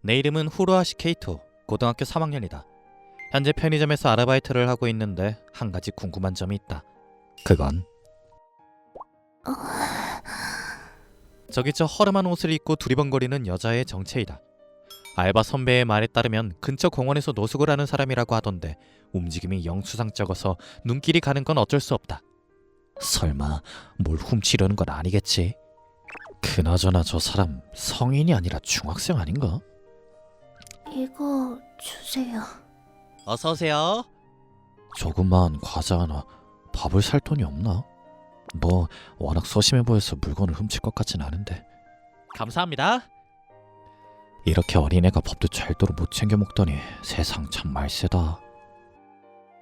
내 이름은 후루아시 케이토. 고등학교 3학년이다. 현재 편의점에서 아르바이트를 하고 있는데 한 가지 궁금한 점이 있다. 그건 저기 저 허름한 옷을 입고 두리번거리는 여자의 정체이다. 알바 선배의 말에 따르면 근처 공원에서 노숙을 하는 사람이라고 하던데 움직임이 영 수상쩍어서 눈길이 가는 건 어쩔 수 없다. 설마 뭘 훔치려는 건 아니겠지? 그나저나 저 사람 성인이 아니라 중학생 아닌가? 이거 주세요. 어서 오세요. 조그만 과자 하나, 밥을 살 돈이 없나? 뭐 워낙 소심해 보여서 물건을 훔칠 것 같진 않은데. 감사합니다. 이렇게 어린애가 밥도 절대로 못 챙겨 먹더니 세상 참 말세다.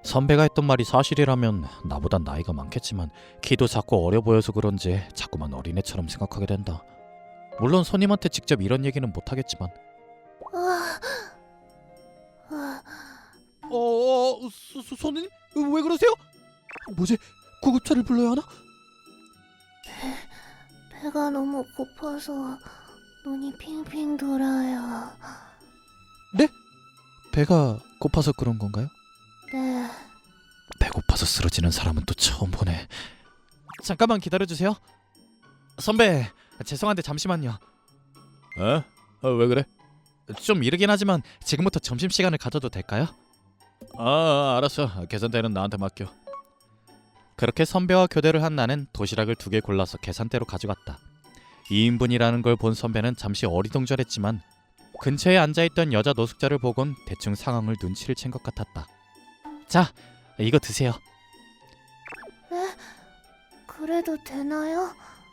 선배가 했던 말이 사실이라면 나보단 나이가 많겠지만 키도 작고 어려 보여서 그런지 자꾸만 어린애처럼 생각하게 된다. 물론 손님한테 직접 이런 얘기는 못하겠지만. 손님? 왜 그러세요? 뭐지? 구급차를 불러야 하나? 배가 너무 고파서 눈이 핑핑 돌아요. 네? 배가 고파서 그런 건가요? 네. 배고파서 쓰러지는 사람은 또 처음 보네. 잠깐만 기다려주세요. 선배, 죄송한데 잠시만요. 왜 그래? 좀 이르긴 하지만 지금부터 점심시간을 가져도 될까요? 알았어. 계산대는 나한테 맡겨. 그렇게 선배와 교대를 한 나는 도시락을 2개 골라서 계산대로 가져갔다. 2인분이라는 걸 본 선배는 잠시 어리둥절했지만 근처에 앉아있던 여자 노숙자를 보곤 대충 상황을 눈치를 챈 것 같았다. 자, 이거 드세요. 네? 그래도 되나요?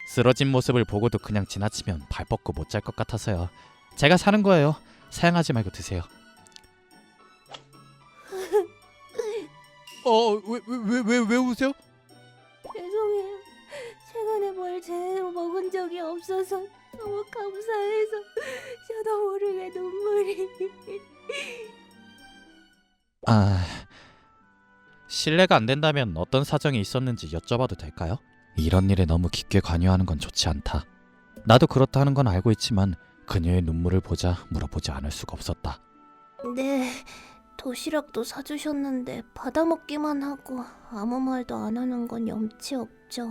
쓰러진 모습을 보고도 그냥 지나치면 발 뻗고 못 잘 것 같아서요. 제가 사는 거예요. 사양하지 말고 드세요. 왜 우세요? 죄송해요. 최근에 뭘 제대로 먹은 적이 없어서 너무 감사해서 저도 모르게 눈물이. 실례가 안 된다면 어떤 사정이 있었는지 여쭤봐도 될까요? 이런 일에 너무 깊게 관여하는 건 좋지 않다. 나도 그렇다는 건 알고 있지만 그녀의 눈물을 보자 물어보지 않을 수가 없었다. 네, 도시락도 사주셨는데 받아먹기만 하고 아무 말도 안 하는 건 염치 없죠.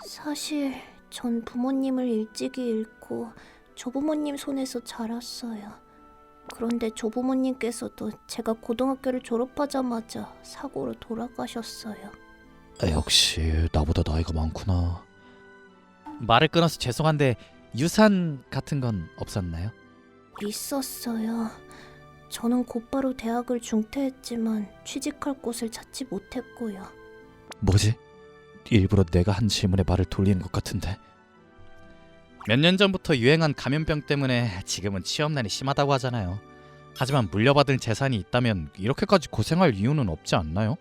사실 전 부모님을 일찍이 잃고 조부모님 손에서 자랐어요. 그런데 조부모님께서도 제가 고등학교를 졸업하자마자 사고로 돌아가셨어요. 역시 나보다 나이가 많구나. 말을 끊어서 죄송한데 유산 같은 건 없었나요? 있었어요. 저는 곧바로 대학을 중퇴했지만 취직할 곳을 찾지 못했고요. 뭐지? 일부러 내가 한 질문에 말을 돌리는 것 같은데. 몇 년 전부터 유행한 감염병 때문에 지금은 취업난이 심하다고 하잖아요. 하지만 물려받은 재산이 있다면 이렇게까지 고생할 이유는 없지 않나요?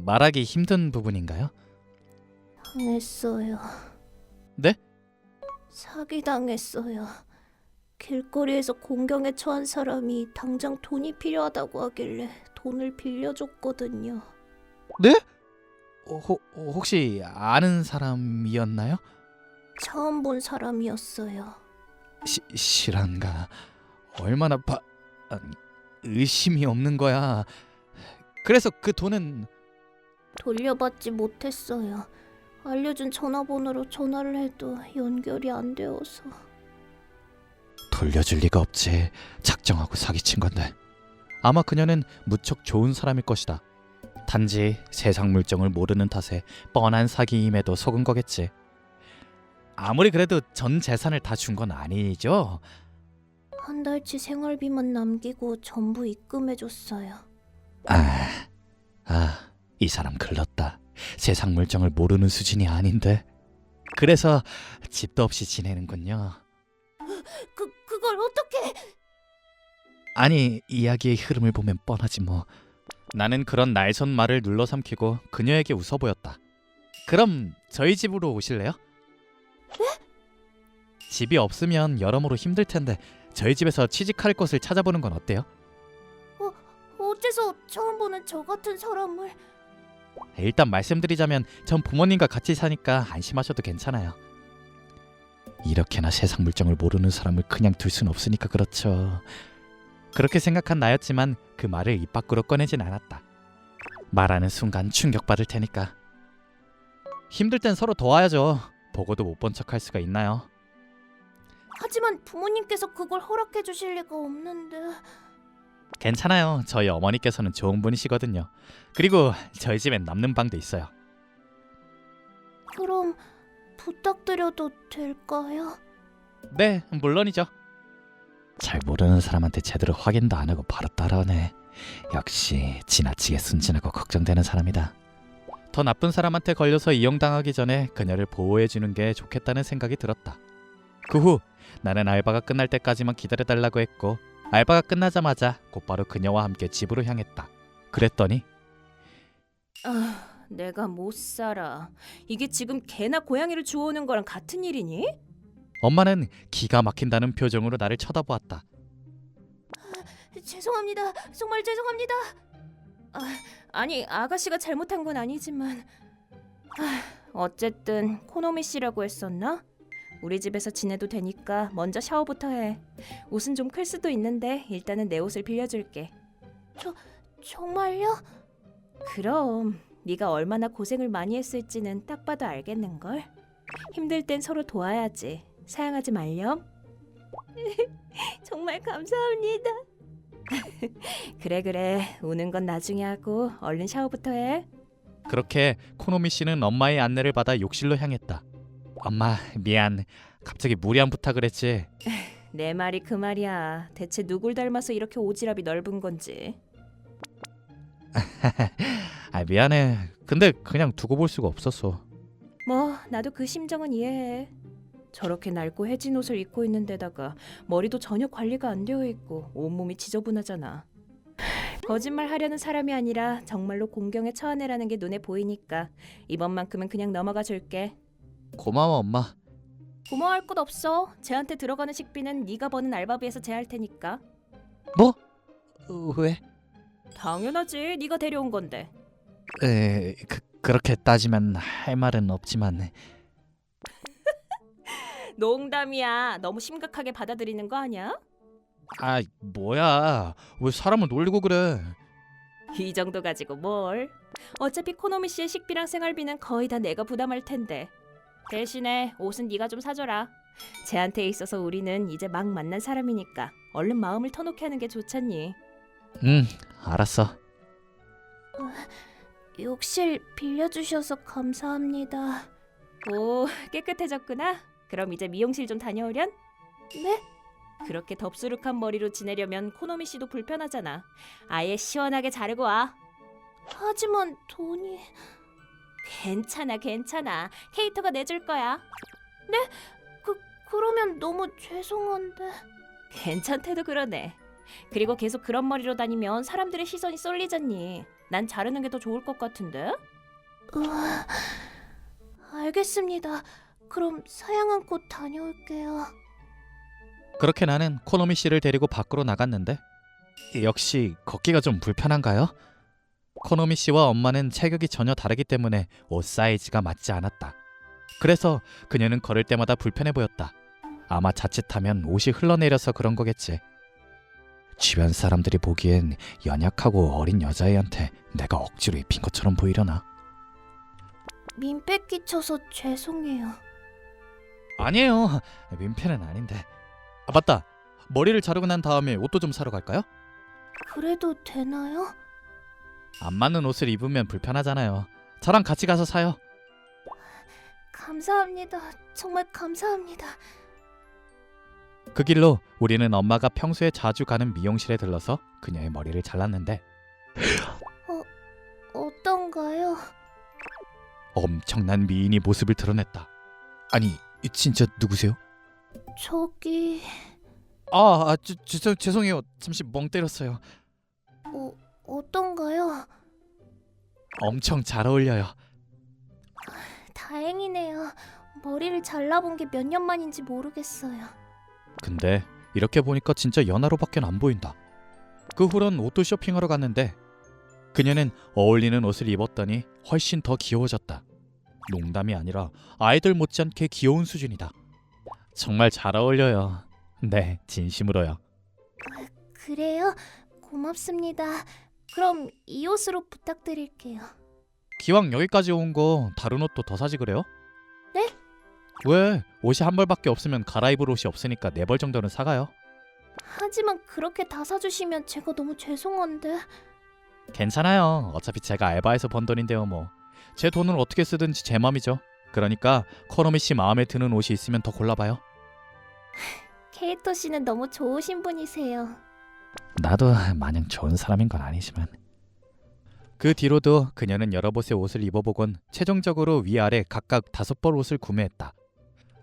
말하기 힘든 부분인가요? 당했어요. 네? 사기당했어요. 길거리에서 공경에 처한 사람이 당장 돈이 필요하다고 하길래 돈을 빌려줬거든요. 네? 혹시 아는 사람이었나요? 처음 본 사람이었어요. 실한가? 얼마나 의심이 없는 거야. 그래서 그 돈은 돌려받지 못했어요. 알려준 전화번호로 전화를 해도 연결이 안 되어서. 돌려줄 리가 없지. 작정하고 사기친 건데. 아마 그녀는 무척 좋은 사람일 것이다. 단지 세상 물정을 모르는 탓에 뻔한 사기임에도 속은 거겠지. 아무리 그래도 전 재산을 다 준 건 아니죠? 한 달치 생활비만 남기고 전부 입금해줬어요. 이 사람 글렀다. 세상 물정을 모르는 수준이 아닌데. 그래서 집도 없이 지내는군요. 그걸 어떻게? 아니, 이야기의 흐름을 보면 뻔하지 뭐. 나는 그런 날선 말을 눌러 삼키고 그녀에게 웃어 보였다. 그럼 저희 집으로 오실래요? 네? 집이 없으면 여러모로 힘들 텐데 저희 집에서 취직할 곳을 찾아보는 건 어때요? 어째서 처음 보는 저 같은 사람을? 일단 말씀드리자면 전 부모님과 같이 사니까 안심하셔도 괜찮아요. 이렇게나 세상 물정을 모르는 사람을 그냥 둘 순 없으니까 그렇죠. 그렇게 생각한 나였지만 그 말을 입 밖으로 꺼내진 않았다. 말하는 순간 충격받을 테니까. 힘들 땐 서로 도와야죠. 보고도 못 본 척할 수가 있나요? 하지만 부모님께서 그걸 허락해 주실 리가 없는데. 괜찮아요. 저희 어머니께서는 좋은 분이시거든요. 그리고 저희 집엔 남는 방도 있어요. 그럼 부탁드려도 될까요? 네, 물론이죠. 잘 모르는 사람한테 제대로 확인도 안 하고 바로 따라오네. 역시 지나치게 순진하고 걱정되는 사람이다. 더 나쁜 사람한테 걸려서 이용당하기 전에 그녀를 보호해주는 게 좋겠다는 생각이 들었다. 그 후 나는 알바가 끝날 때까지만 기다려달라고 했고 알바가 끝나자마자 곧바로 그녀와 함께 집으로 향했다. 그랬더니 내가 못 살아. 이게 지금 개나 고양이를 주워오는 거랑 같은 일이니? 엄마는 기가 막힌다는 표정으로 나를 쳐다보았다. 죄송합니다. 정말 죄송합니다. 아니 아가씨가 잘못한 건 아니지만 어쨌든 코노미 씨라고 했었나? 우리 집에서 지내도 되니까 먼저 샤워부터 해. 옷은 좀 클 수도 있는데 일단은 내 옷을 빌려줄게. 정말요? 그럼 네가 얼마나 고생을 많이 했을지는 딱 봐도 알겠는걸? 힘들 땐 서로 도와야지. 사양하지 말렴. 정말 감사합니다. 그래 우는 건 나중에 하고 얼른 샤워부터 해. 그렇게 코노미 씨는 엄마의 안내를 받아 욕실로 향했다. 엄마 미안. 갑자기 무리한 부탁을 했지. 내 말이 그 말이야. 대체 누굴 닮아서 이렇게 오지랖이 넓은 건지. 미안해. 근데 그냥 두고 볼 수가 없었어. 뭐 나도 그 심정은 이해해. 저렇게 낡고 해진 옷을 입고 있는 데다가 머리도 전혀 관리가 안 되어 있고 온몸이 지저분하잖아. 거짓말 하려는 사람이 아니라 정말로 공경에 처한 애라는 게 눈에 보이니까 이번만큼은 그냥 넘어가 줄게. 고마워 엄마. 고마워할 것 없어. 쟤한테 들어가는 식비는 네가 버는 알바비에서 제할 테니까. 뭐? 왜? 당연하지. 네가 데려온 건데. 그렇게 따지면 할 말은 없지만. 농담이야. 너무 심각하게 받아들이는 거 아니야? 뭐야. 왜 사람을 놀리고 그래. 이 정도 가지고 뭘. 어차피 코노미 씨의 식비랑 생활비는 거의 다 내가 부담할 텐데. 대신에 옷은 네가 좀 사줘라. 쟤한테 있어서 우리는 이제 막 만난 사람이니까 얼른 마음을 터놓게 하는 게 좋잖니. 알았어. 욕실 빌려주셔서 감사합니다. 오, 깨끗해졌구나. 그럼 이제 미용실 좀 다녀오련? 네? 그렇게 덥수룩한 머리로 지내려면 코노미 씨도 불편하잖아. 아예 시원하게 자르고 와. 하지만 돈이... 괜찮아. 케이터가 내줄 거야. 네? 그러면 너무 죄송한데... 괜찮대도 그러네. 그리고 계속 그런 머리로 다니면 사람들의 시선이 쏠리잖니. 난 자르는 게 더 좋을 것 같은데? 알겠습니다. 그럼 사양한 곳 다녀올게요. 그렇게 나는 코노미 씨를 데리고 밖으로 나갔는데 역시 걷기가 좀 불편한가요? 코노미 씨와 엄마는 체격이 전혀 다르기 때문에 옷 사이즈가 맞지 않았다. 그래서 그녀는 걸을 때마다 불편해 보였다. 아마 자칫하면 옷이 흘러내려서 그런 거겠지. 주변 사람들이 보기엔 연약하고 어린 여자애한테 내가 억지로 입힌 것처럼 보이려나? 민폐 끼쳐서 죄송해요. 아니에요. 민폐는 아닌데. 맞다. 머리를 자르고 난 다음에 옷도 좀 사러 갈까요? 그래도 되나요? 안 맞는 옷을 입으면 불편하잖아요. 저랑 같이 가서 사요. 감사합니다. 정말 감사합니다. 그 길로 우리는 엄마가 평소에 자주 가는 미용실에 들러서 그녀의 머리를 잘랐는데 어떤가요? 엄청난 미인이 모습을 드러냈다. 아니, 진짜 누구세요? 저기... 죄송해요. 잠시 멍 때렸어요. 어떤가요? 엄청 잘 어울려요. 다행이네요. 머리를 잘라본 게 몇 년 만인지 모르겠어요. 근데 이렇게 보니까 진짜 연하로밖에 안 보인다. 그 후론 옷도 쇼핑하러 갔는데 그녀는 어울리는 옷을 입었더니 훨씬 더 귀여워졌다. 농담이 아니라 아이들 못지않게 귀여운 수준이다. 정말 잘 어울려요. 네, 진심으로요. 그래요? 고맙습니다. 그럼 이 옷으로 부탁드릴게요. 기왕 여기까지 온 거 다른 옷도 더 사지 그래요? 네? 왜? 옷이 한 벌밖에 없으면 갈아입을 옷이 없으니까 4벌 정도는 사가요. 하지만 그렇게 다 사주시면 제가 너무 죄송한데. 괜찮아요. 어차피 제가 알바해서 번 돈인데요 뭐. 제 돈을 어떻게 쓰든지 제 맘이죠. 그러니까 코노미 씨 마음에 드는 옷이 있으면 더 골라봐요. 케이토 씨는 너무 좋으신 분이세요. 나도 마냥 좋은 사람인 건 아니지만. 그 뒤로도 그녀는 여러 곳의 옷을 입어보곤 최종적으로 위아래 각각 5벌 옷을 구매했다.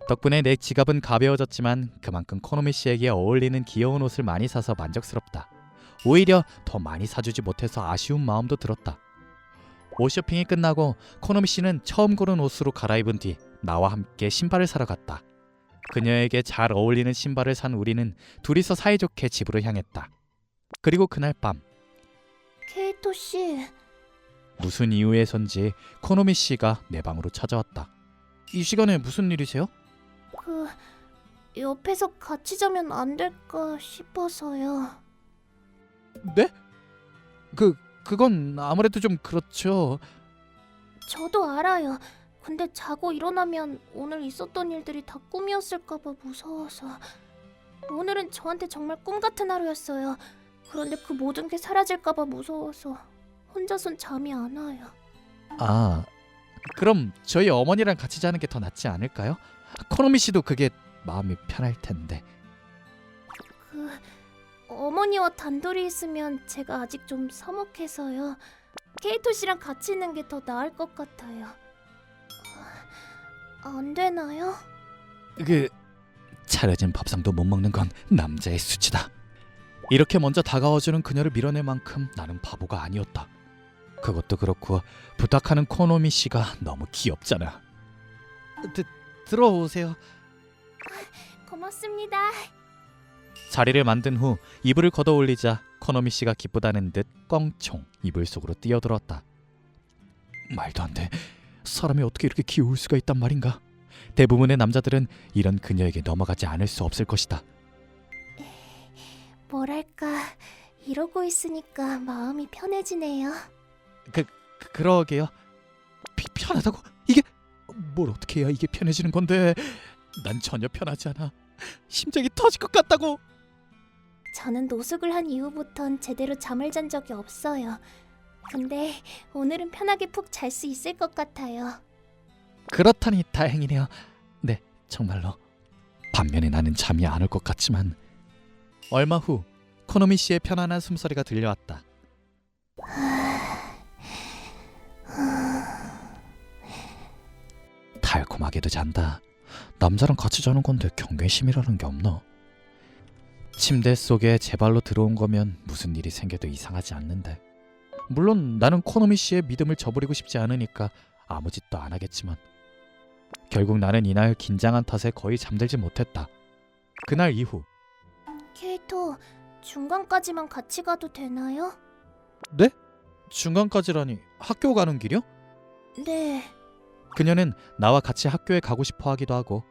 덕분에 내 지갑은 가벼워졌지만 그만큼 코노미 씨에게 어울리는 귀여운 옷을 많이 사서 만족스럽다. 오히려 더 많이 사주지 못해서 아쉬운 마음도 들었다. 옷 쇼핑이 끝나고 코노미 씨는 처음 고른 옷으로 갈아입은 뒤 나와 함께 신발을 사러 갔다. 그녀에게 잘 어울리는 신발을 산 우리는 둘이서 사이좋게 집으로 향했다. 그리고 그날 밤 케이토 씨, 무슨 이유에선지 코노미 씨가 내 방으로 찾아왔다. 이 시간에 무슨 일이세요? 그 옆에서 같이 자면 안 될까 싶어서요. 네? 그건 아무래도 좀 그렇죠. 저도 알아요. 근데 자고 일어나면 오늘 있었던 일들이 다 꿈이었을까봐 무서워서. 오늘은 저한테 정말 꿈 같은 하루였어요. 그런데 그 모든 게 사라질까봐 무서워서 혼자선 잠이 안 와요. 아, 그럼 저희 어머니랑 같이 자는 게 더 낫지 않을까요? 코노미 씨도 그게 마음이 편할 텐데. 그 어머니와 단둘이 있으면 제가 아직 좀 서먹해서요. 케이토 씨랑 같이 있는 게 더 나을 것 같아요. 안 되나요? 차려진 밥상도 못 먹는 건 남자의 수치다. 이렇게 먼저 다가와주는 그녀를 밀어낼 만큼 나는 바보가 아니었다. 그것도 그렇고 부탁하는 코노미 씨가 너무 귀엽잖아. 들어오세요. 고맙습니다. 자리를 만든 후 이불을 걷어 올리자 코노미 씨가 기쁘다는 듯 껑총 이불 속으로 뛰어들었다. 말도 안 돼. 사람이 어떻게 이렇게 귀여울 수가 있단 말인가. 대부분의 남자들은 이런 그녀에게 넘어가지 않을 수 없을 것이다. 뭐랄까, 이러고 있으니까 마음이 편해지네요. 그러게요. 편하다고? 이게 뭘 어떻게 해야 이게 편해지는 건데. 난 전혀 편하지 않아. 심장이 터질 것 같다고. 저는 노숙을 한 이후부턴 제대로 잠을 잔 적이 없어요. 근데 오늘은 편하게 푹 잘 수 있을 것 같아요. 그렇다니 다행이네요. 네, 정말로. 반면에 나는 잠이 안 올 것 같지만. 얼마 후 코노미 씨의 편안한 숨소리가 들려왔다. 달콤하게도 잔다. 남자랑 같이 자는 건데 경계심이라는 게 없나? 침대 속에 제 발로 들어온 거면 무슨 일이 생겨도 이상하지 않는데. 물론 나는 코노미 씨의 믿음을 저버리고 싶지 않으니까 아무 짓도 안 하겠지만. 결국 나는 이날 긴장한 탓에 거의 잠들지 못했다. 그날 이후. 케이토, 중간까지만 같이 가도 되나요? 네? 중간까지라니 학교 가는 길이요? 네. 그녀는 나와 같이 학교에 가고 싶어 하기도 하고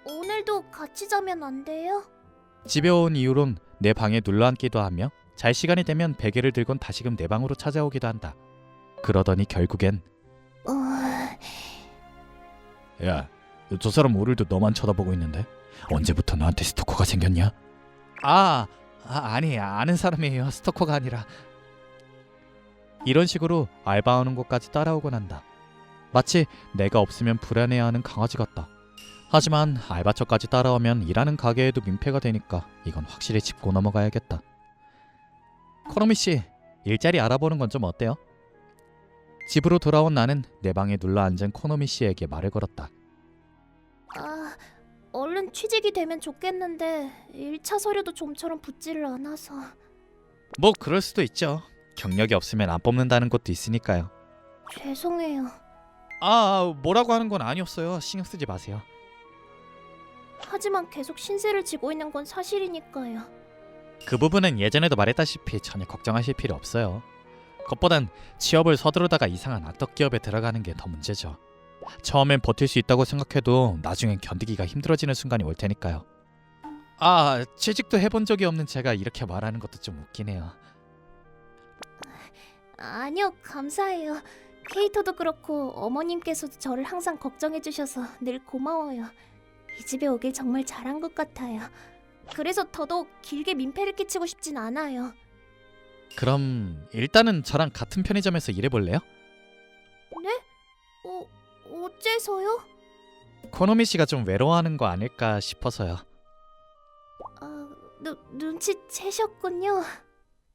오늘도 같이 자면 안 돼요? 집에 온 이후론 내 방에 눌러앉기도 하며 잘 시간이 되면 베개를 들곤 다시금 내 방으로 찾아오기도 한다. 그러더니 결국엔 야, 저 사람 오늘도 너만 쳐다보고 있는데 언제부터 너한테 스토커가 생겼냐? 아니 아는 사람이에요. 스토커가 아니라. 이런 식으로 알바하는 곳까지 따라오곤 한다. 마치 내가 없으면 불안해하는 강아지 같다. 하지만 알바처까지 따라오면 일하는 가게에도 민폐가 되니까 이건 확실히 짚고 넘어가야겠다. 코노미 씨, 일자리 알아보는 건 좀 어때요? 집으로 돌아온 나는 내 방에 눌러 앉은 코노미 씨에게 말을 걸었다. 얼른 취직이 되면 좋겠는데 1차 서류도 좀처럼 붙지를 않아서. 뭐 그럴 수도 있죠. 경력이 없으면 안 뽑는다는 것도 있으니까요. 죄송해요. 뭐라고 하는 건 아니었어요. 신경 쓰지 마세요. 하지만 계속 신세를 지고 있는 건 사실이니까요. 그 부분은 예전에도 말했다시피 전혀 걱정하실 필요 없어요. 그것보단 취업을 서두르다가 이상한 악덕 기업에 들어가는 게 더 문제죠. 처음엔 버틸 수 있다고 생각해도 나중엔 견디기가 힘들어지는 순간이 올 테니까요. 아, 취직도 해본 적이 없는 제가 이렇게 말하는 것도 좀 웃기네요. 아니요, 감사해요. 케이토도 그렇고 어머님께서도 저를 항상 걱정해 주셔서 늘 고마워요. 이 집에 오길 정말 잘한 것 같아요. 그래서 더더욱 길게 민폐를 끼치고 싶진 않아요. 그럼 일단은 저랑 같은 편의점에서 일해볼래요? 네? 어째서요? 코노미 씨가 좀 외로워하는 거 아닐까 싶어서요. 눈치채셨군요.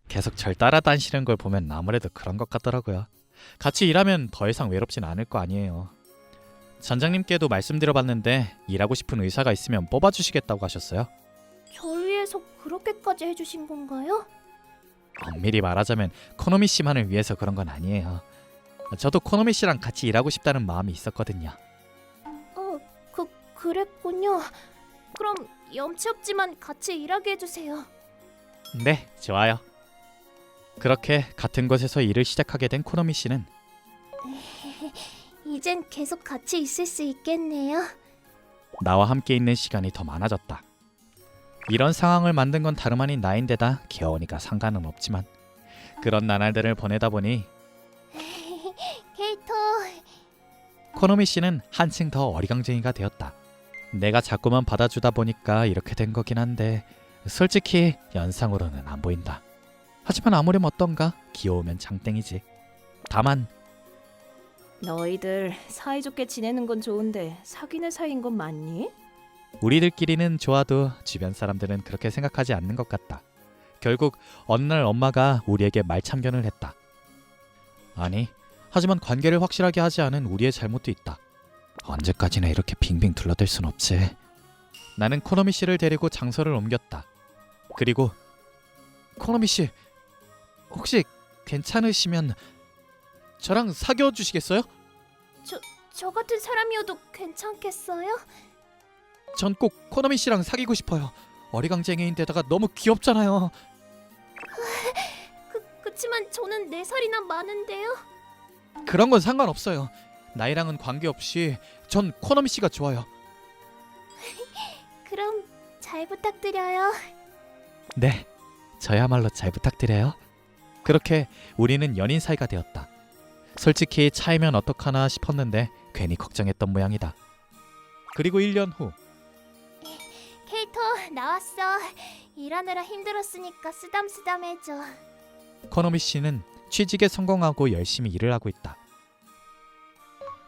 계속 절 따라다니시는 걸 보면 아무래도 그런 것 같더라고요. 같이 일하면 더 이상 외롭진 않을 거 아니에요. 전장님께도 말씀드려봤는데 일하고 싶은 의사가 있으면 뽑아주시겠다고 하셨어요. 절 위해서 그렇게까지 해주신 건가요? 엄밀히 말하자면 코노미 씨만을 위해서 그런 건 아니에요. 저도 코노미 씨랑 같이 일하고 싶다는 마음이 있었거든요. 그랬군요. 그럼 염치 없지만 같이 일하게 해주세요. 네, 좋아요. 그렇게 같은 곳에서 일을 시작하게 된 코노미 씨는 이젠 계속 같이 있을 수 있겠네요. 나와 함께 있는 시간이 더 많아졌다. 이런 상황을 만든 건 다름 아닌 나인데다 귀여우니까 상관은 없지만 그런 나날들을 보내다 보니 케이토, 코노미 씨는 한층 더 어리광쟁이가 되었다. 내가 자꾸만 받아주다 보니까 이렇게 된 거긴 한데 솔직히 연상으로는 안 보인다. 하지만 아무렴 어떤가? 귀여우면 장땡이지. 다만 너희들 사이좋게 지내는 건 좋은데 사귀는 사이인 건 맞니? 우리들끼리는 좋아도 주변 사람들은 그렇게 생각하지 않는 것 같다. 결국 어느 날 엄마가 우리에게 말참견을 했다. 아니, 하지만 관계를 확실하게 하지 않은 우리의 잘못도 있다. 언제까지나 이렇게 빙빙 둘러댈 순 없지. 나는 코노미 씨를 데리고 장소를 옮겼다. 그리고 코노미 씨, 혹시 괜찮으시면 저랑 사귀어 주시겠어요? 저 같은 사람이어도 괜찮겠어요? 전 꼭 코노미 씨랑 사귀고 싶어요. 어리광쟁이인데다가 너무 귀엽잖아요. 그치만 저는 4살이나 많은데요. 그런 건 상관없어요. 나이랑은 관계없이 전 코노미 씨가 좋아요. 그럼 잘 부탁드려요. 네, 저야말로 잘 부탁드려요. 그렇게 우리는 연인 사이가 되었다. 솔직히 차이면 어떡하나 싶었는데 괜히 걱정했던 모양이다. 그리고 1년 후 케이토, 나왔어. 일하느라 힘들었으니까 쓰담쓰담해줘. 코노미 씨는 취직에 성공하고 열심히 일을 하고 있다.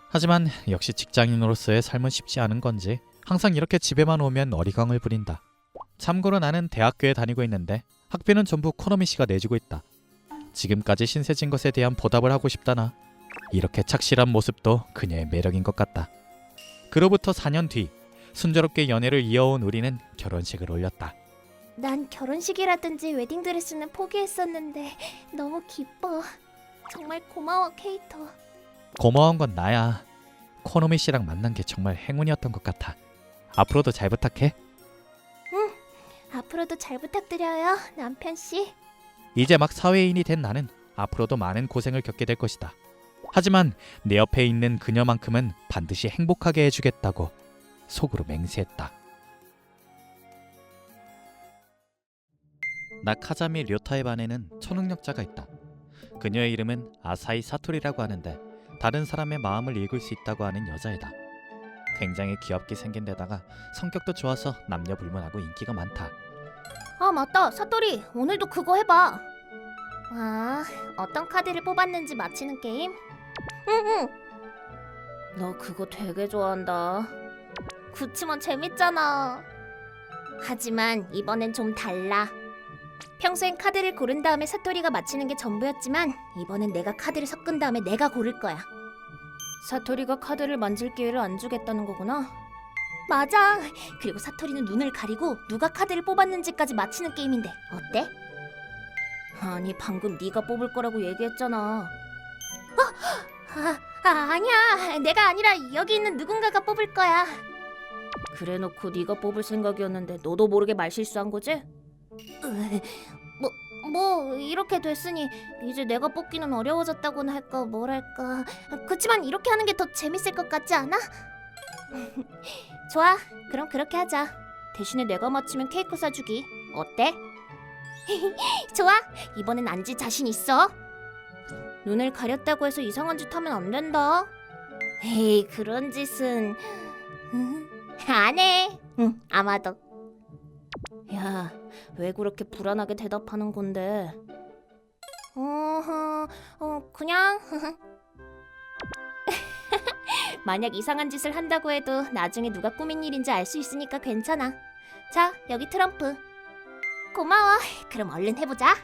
하지만 역시 직장인으로서의 삶은 쉽지 않은 건지 항상 이렇게 집에만 오면 어리광을 부린다. 참고로 나는 대학교에 다니고 있는데 학비는 전부 코노미 씨가 내주고 있다. 지금까지 신세진 것에 대한 보답을 하고 싶다나 이렇게 착실한 모습도 그녀의 매력인 것 같다. 그로부터 4년 뒤 순조롭게 연애를 이어온 우리는 결혼식을 올렸다. 난 결혼식이라든지 웨딩드레스는 포기했었는데 너무 기뻐. 정말 고마워, 케이토. 고마운 건 나야. 코노미 씨랑 만난 게 정말 행운이었던 것 같아. 앞으로도 잘 부탁해. 앞으로도 잘 부탁드려요, 남편씨. 이제 막 사회인이 된 나는 앞으로도 많은 고생을 겪게 될 것이다. 하지만 내 옆에 있는 그녀만큼은 반드시 행복하게 해주겠다고 속으로 맹세했다. 나카자미 료타의 반에는 초능력자가 있다. 그녀의 이름은 아사히 사토리라고 하는데 다른 사람의 마음을 읽을 수 있다고 하는 여자애다. 굉장히 귀엽게 생긴 데다가 성격도 좋아서 남녀 불문하고 인기가 많다. 아, 맞다. 사토리, 오늘도 그거 해봐. 아, 어떤 카드를 뽑았는지 맞히는 게임? 응. 너 그거 되게 좋아한다. 그치만 재밌잖아. 하지만 이번엔 좀 달라. 평소엔 카드를 고른 다음에 사토리가 맞히는 게 전부였지만 이번엔 내가 카드를 섞은 다음에 내가 고를 거야. 사토리가 카드를 만질 기회를 안 주겠다는 거구나. 맞아. 그리고 사토리는 눈을 가리고 누가 카드를 뽑았는지까지 맞히는 게임인데 어때? 아니 방금 네가 뽑을 거라고 얘기했잖아. 아니야. 내가 아니라 여기 있는 누군가가 뽑을 거야. 그래놓고 네가 뽑을 생각이었는데 너도 모르게 말 실수한 거지? 뭐 이렇게 됐으니 이제 내가 뽑기는 어려워졌다고나 할까 뭐랄까. 그치만 이렇게 하는 게 더 재밌을 것 같지 않아? 좋아, 그럼 그렇게 하자. 대신에 내가 맞히면 케이크 사주기 어때? 좋아, 이번엔 안지 자신 있어? 눈을 가렸다고 해서 이상한 짓 하면 안 된다. 에이, 그런 짓은 안 해. 응, 아마도. 야, 왜 그렇게 불안하게 대답하는 건데? 그냥 만약 이상한 짓을 한다고 해도 나중에 누가 꾸민 일인지 알 수 있으니까 괜찮아. 자, 여기 트럼프. 고마워. 그럼 얼른 해보자.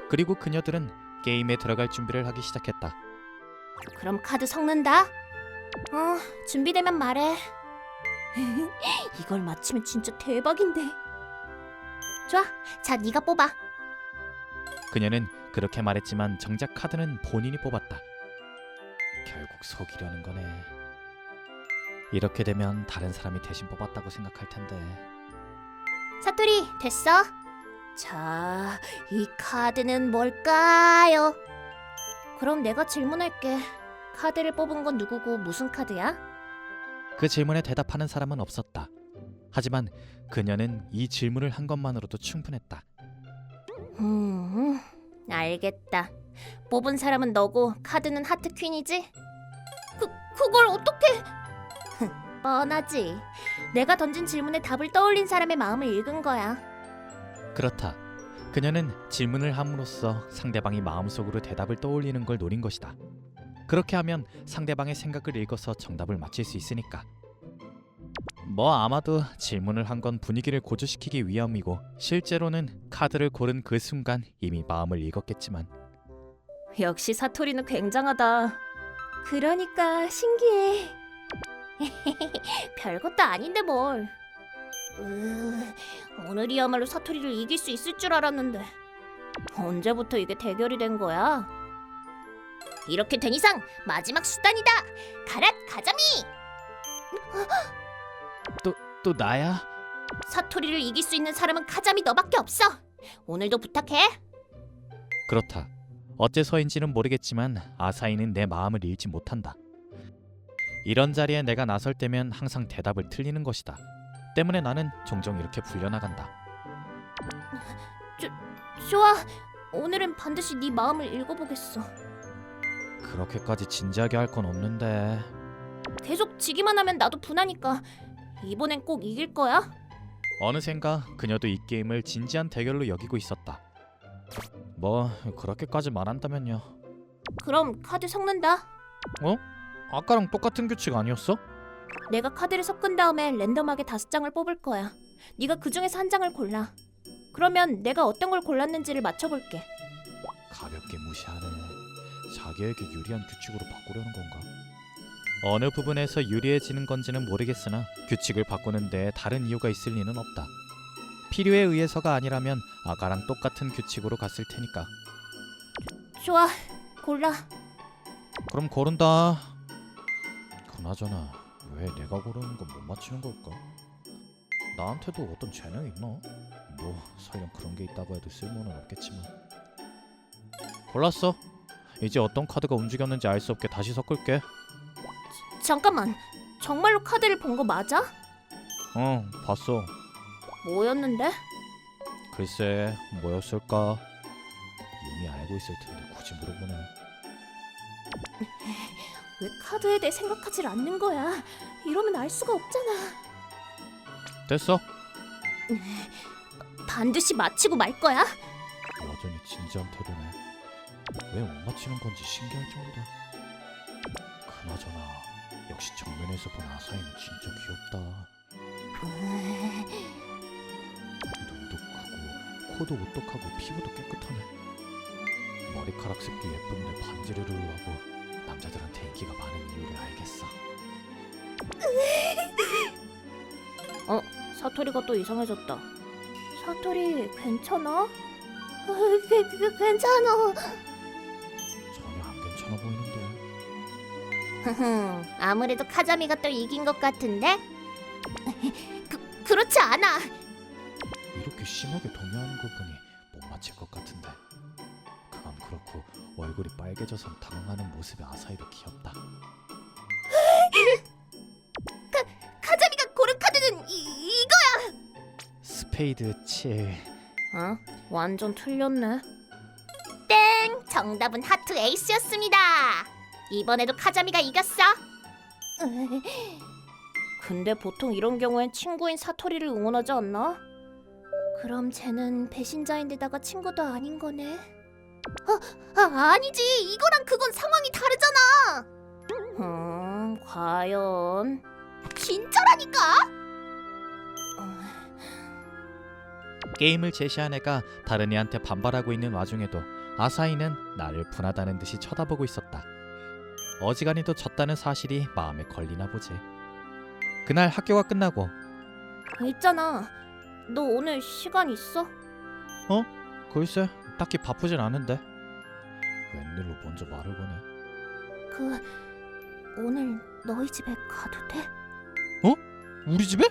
그리고 그녀들은 게임에 들어갈 준비를 하기 시작했다. 그럼 카드 섞는다. 준비되면 말해. 이걸 맞히면 진짜 대박인데. 좋아, 자, 네가 뽑아. 그녀는 그렇게 말했지만 정작 카드는 본인이 뽑았다. 결국 속이려는 거네. 이렇게 되면 다른 사람이 대신 뽑았다고 생각할 텐데. 사토리, 됐어? 자, 이 카드는 뭘까요? 그럼 내가 질문할게. 카드를 뽑은 건 누구고 무슨 카드야? 그 질문에 대답하는 사람은 없었다. 하지만 그녀는 이 질문을 한 것만으로도 충분했다. 알겠다. 뽑은 사람은 너고 카드는 하트 퀸이지? 그걸 어떻게? 뻔하지. 내가 던진 질문에 답을 떠올린 사람의 마음을 읽은 거야. 그렇다. 그녀는 질문을 함으로써 상대방이 마음속으로 대답을 떠올리는 걸 노린 것이다. 그렇게 하면 상대방의 생각을 읽어서 정답을 맞힐 수 있으니까. 뭐 아마도 질문을 한 건 분위기를 고조시키기 위함이고 실제로는 카드를 고른 그 순간 이미 마음을 읽었겠지만. 역시 사토리는 굉장하다. 그러니까 신기해. 별것도 아닌데 뭘. 오늘이야말로 사토리를 이길 수 있을 줄 알았는데 언제부터 이게 대결이 된 거야? 이렇게 된 이상 마지막 수단이다. 가랏 가자미. 또 나야? 사토리를 이길 수 있는 사람은 카자미 너밖에 없어. 오늘도 부탁해. 그렇다. 어째서인지는 모르겠지만 아사히는 내 마음을 읽지 못한다. 이런 자리에 내가 나설 때면 항상 대답을 틀리는 것이다. 때문에 나는 종종 이렇게 불려나간다. 좋아. 오늘은 반드시 네 마음을 읽어보겠어. 그렇게까지 진지하게 할 건 없는데. 계속 지기만 하면 나도 분하니까 이번엔 꼭 이길 거야. 어느샌가 그녀도 이 게임을 진지한 대결로 여기고 있었다. 뭐 그렇게까지 말한다면요. 그럼 카드 섞는다. 아까랑 똑같은 규칙 아니었어? 내가 카드를 섞은 다음에 랜덤하게 5장을 뽑을 거야. 네가 그 중에서 한 장을 골라. 그러면 내가 어떤 걸 골랐는지를 맞춰볼게. 가볍게 무시하네. 자기에게 유리한 규칙으로 바꾸려는 건가? 어느 부분에서 유리해지는 건지는 모르겠으나 규칙을 바꾸는 데 다른 이유가 있을 리는 없다. 필요에 의해서가 아니라면 아까랑 똑같은 규칙으로 갔을 테니까. 좋아, 골라. 그럼 고른다. 그나저나 왜 내가 고르는 건 못 맞추는 걸까? 나한테도 어떤 재능이 있나? 뭐 설령 그런 게 있다고 해도 쓸모는 없겠지만. 골랐어. 이제 어떤 카드가 움직였는지 알 수 없게 다시 섞을게. 잠깐만, 정말로 카드를 본 거 맞아? 봤어. 뭐였는데? 글쎄, 뭐였을까? 이미 알고 있을 텐데 굳이 물어보네. 왜 카드에 대해 생각하질 않는 거야? 이러면 알 수가 없잖아. 됐어. 반드시 맞히고 말 거야? 여전히 진지한 태도네. 왜 못 맞히는 건지 신기할 정도다. 그나저나 역시 정면에서 본 아사히는 진짜 귀엽다. 눈도 크고 코도 오똑하고 피부도 깨끗하네. 머리카락 색도 예쁜데 반지르르 하고 남자들한테 인기가 많은 이유를 알겠어. 사토리가 또 이상해졌다. 사토리 괜찮아? 괜찮아. 전혀 안 괜찮아 보이는데. 아무래도 카자미가 또 이긴 것 같은데? 그렇지 않아. 이렇게 심하게 동요하는 거 보니 못 맞힐 것 같은데. 그건 그렇고 얼굴이 빨개져서 당황하는 모습의 아사히도 귀엽다. 카자미가 고른 카드는 이거. 스페이드 7. 어? 완전 틀렸네. 땡! 정답은 하트 에이스였습니다. 이번에도 카자미가 이겼어. 근데 보통 이런 경우엔 친구인 사토리를 응원하지 않나? 그럼 쟤는 배신자인데다가 친구도 아닌 거네. 아니지. 이거랑 그건 상황이 다르잖아. 과연. 진짜라니까. 게임을 제시한 애가 다른 애한테 반발하고 있는 와중에도 아사히는 나를 분하다는 듯이 쳐다보고 있었다. 어지간히도 졌다는 사실이 마음에 걸리나 보지. 그날 학교가 끝나고 있잖아. 너 오늘 시간 있어? 글쎄 딱히 바쁘진 않은데. 웬일로 먼저 말을 거네. 오늘 너희 집에 가도 돼? 우리 집에?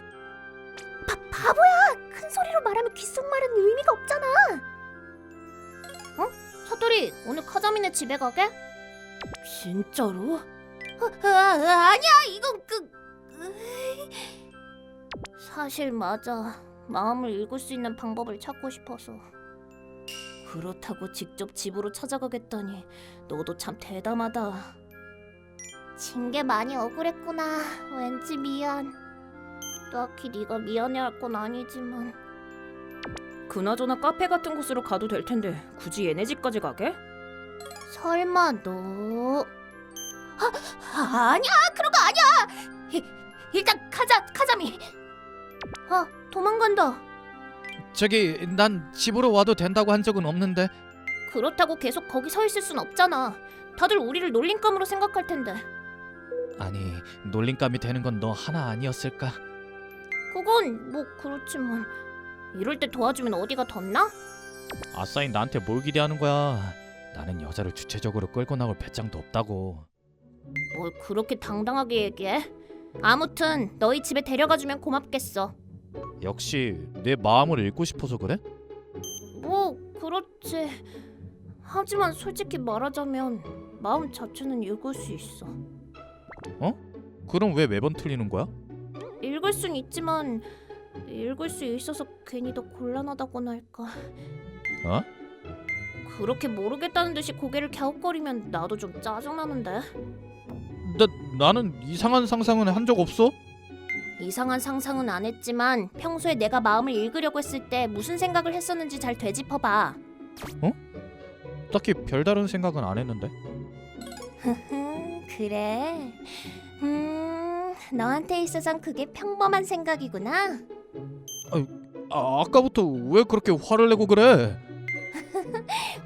바보야! 큰 소리로 말하면 귓속말은 의미가 없잖아. 사토리 오늘 카자미네 집에 가게? 진짜로? 아니야. 이건 사실 맞아. 마음을 읽을 수 있는 방법을 찾고 싶어서. 그렇다고 직접 집으로 찾아가겠다니 너도 참 대담하다. 진 게 많이 억울했구나. 왠지 미안. 딱히 네가 미안해할 건 아니지만. 그나저나 카페 같은 곳으로 가도 될 텐데 굳이 얘네 집까지 가게? 설마 너... 아니야. 그런 거 아니야. 일단 가자, 카자미. 도망간다. 저기 난 집으로 와도 된다고 한 적은 없는데. 그렇다고 계속 거기 서 있을 순 없잖아. 다들 우리를 놀림감으로 생각할 텐데. 아니 놀림감이 되는 건 너 하나 아니었을까? 그건 뭐 그렇지만 이럴 때 도와주면 어디가 덧나? 아싸인 나한테 뭘 기대하는 거야. 나는 여자를 주체적으로 끌고 나올 배짱도 없다고. 뭘 그렇게 당당하게 얘기해? 아무튼 너희 집에 데려가주면 고맙겠어. 역시 내 마음을 읽고 싶어서 그래? 뭐 그렇지. 하지만 솔직히 말하자면 마음 자체는 읽을 수 있어. 그럼 왜 매번 틀리는 거야? 읽을 순 있지만 읽을 수 있어서 괜히 더 곤란하다고나 할까. 그렇게 모르겠다는 듯이 고개를 갸웃거리면 나도 좀 짜증나는데. 나는 이상한 상상은 한 적 없어. 이상한 상상은 안 했지만 평소에 내가 마음을 읽으려고 했을 때 무슨 생각을 했었는지 잘 되짚어봐. 딱히 별다른 생각은 안 했는데. 그래. 너한테 있어선 그게 평범한 생각이구나. 아까부터 왜 그렇게 화를 내고 그래?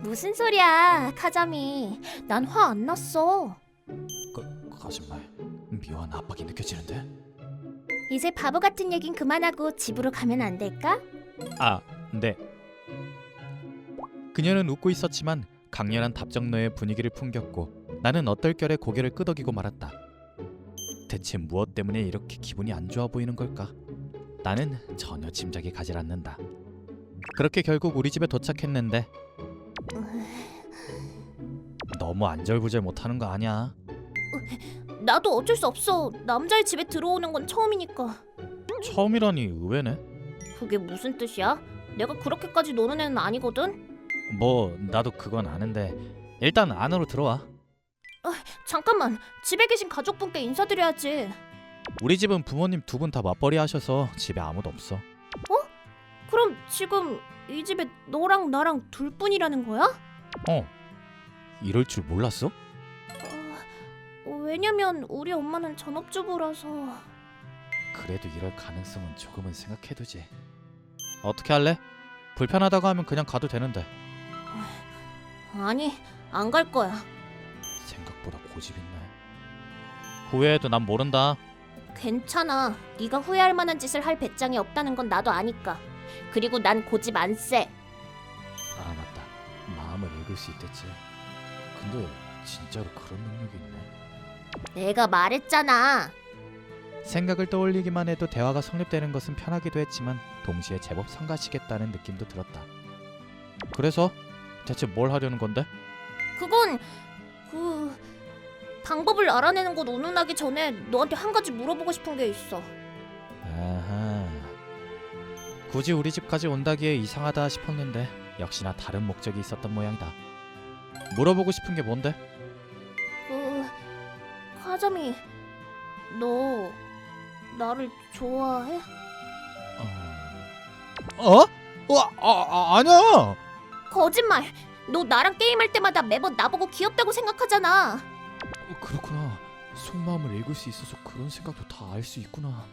무슨 소리야, 카자미. 난 화 안 났어. 거짓말. 묘한 압박이 느껴지는데. 이제 바보 같은 얘긴 그만하고 집으로 가면 안 될까? 네. 그녀는 웃고 있었지만 강렬한 답정너의 분위기를 풍겼고 나는 어떨결에 고개를 끄덕이고 말았다. 대체 무엇 때문에 이렇게 기분이 안 좋아 보이는 걸까? 나는 전혀 짐작이 가질 않는다. 그렇게 결국 우리 집에 도착했는데 너무 안절부절 못하는 거 아니야? 나도 어쩔 수 없어. 남자의 집에 들어오는 건 처음이니까. 처음이라니 의외네. 그게 무슨 뜻이야? 내가 그렇게까지 노는 애는 아니거든. 뭐 나도 그건 아는데 일단 안으로 들어와. 잠깐만. 집에 계신 가족분께 인사드려야지. 우리 집은 부모님 두 분 다 맞벌이 하셔서 집에 아무도 없어. 그럼 지금 이 집에 너랑 나랑 둘뿐이라는 거야? 이럴 줄 몰랐어? 왜냐면 우리 엄마는 전업주부라서. 그래도 이럴 가능성은 조금은 생각해두지. 어떻게 할래? 불편하다고 하면 그냥 가도 되는데. 아니, 안 갈 거야. 생각보다 고집 있네. 후회해도 난 모른다. 괜찮아. 네가 후회할 만한 짓을 할 배짱이 없다는 건 나도 아니까. 그리고 난 고집 안 세. 맞다. 마음을 읽을 수 있댔지. 근데 진짜로 그런 능력이 있네. 내가 말했잖아. 생각을 떠올리기만 해도 대화가 성립되는 것은 편하기도 했지만 동시에 제법 성가시겠다는 느낌도 들었다. 그래서 대체 뭘 하려는 건데? 그건 방법을 알아내는 것 운운하기 전에 너한테 한 가지 물어보고 싶은 게 있어. 아하. 굳이 우리 집까지 온다기에 이상하다 싶었는데 역시나 다른 목적이 있었던 모양이다. 물어보고 싶은 게 뭔데? 카자미, 너 나를 좋아해? 아니야. 거짓말! 너 나랑 게임할 때마다 매번 나보고 귀엽다고 생각하잖아. 그렇구나. 속마음을 읽을 수 있어서 그런 생각도 다 알 수 있구나.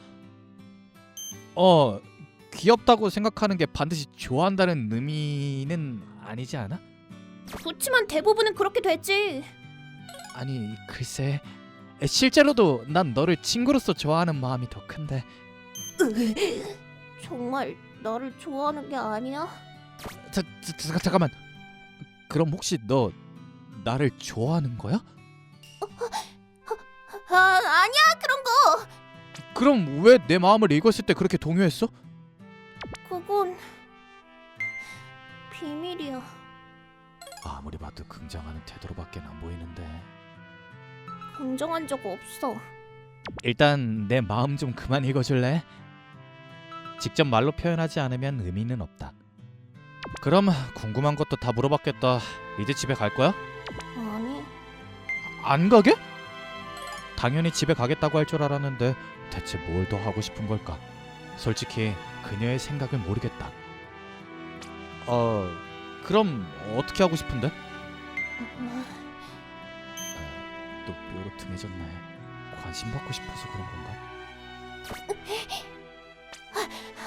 귀엽다고 생각하는 게 반드시 좋아한다는 의미는 아니지 않아? 그렇지만 대부분은 그렇게 되지. 아니 글쎄, 실제로도 난 너를 친구로서 좋아하는 마음이 더 큰데. 정말 나를 좋아하는 게 아니야? 잠깐만. 그럼 혹시 너 나를 좋아하는 거야? 아니야 그런 거. 그럼 왜 내 마음을 읽었을 때 그렇게 동요했어? 그건 비밀이야. 아무리 봐도 긍정하는 태도로밖에 안 보이는데. 긍정한 적 없어. 일단 내 마음 좀 그만 읽어줄래? 직접 말로 표현하지 않으면 의미는 없다. 그럼 궁금한 것도 다 물어봤겠다. 이제 집에 갈 거야? 아니, 안 가게? 당연히 집에 가겠다고 할 줄 알았는데 대체 뭘 더 하고 싶은 걸까? 솔직히 그녀의 생각을 모르겠다. 그럼 어떻게 하고 싶은데? 또 뼈로 둥해졌네. 관심 받고 싶어서 그런 건가?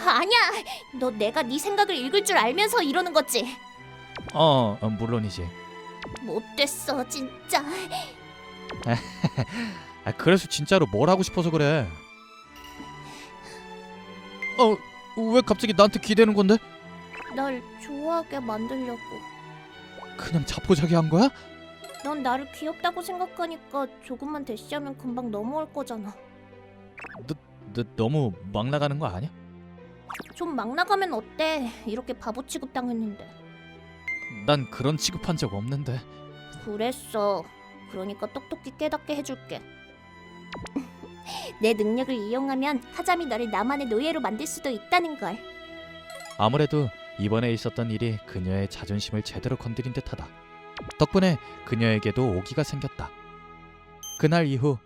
아니야. 너 내가 네 생각을 읽을 줄 알면서 이러는 거지. 물론이지. 못됐어 진짜. 그래서 진짜로 뭘 하고 싶어서 그래? 왜 갑자기 나한테 기대는 건데? 날 좋아하게 만들려고. 그냥 자포자기 한 거야? 넌 나를 귀엽다고 생각하니까 조금만 대시하면 금방 넘어올 거잖아. 너 너무 막 나가는 거 아니야? 좀 막 나가면 어때? 이렇게 바보 취급 당했는데. 난 그런 취급한 적 없는데. 그랬어. 그러니까 똑똑히 깨닫게 해줄게. 내 능력을 이용하면 카자미 너를 나만의 노예로 만들 수도 있다는 걸. 아무래도 이번에 있었던 일이 그녀의 자존심을 제대로 건드린 듯하다. 덕분에 그녀에게도 오기가 생겼다. 그날 이후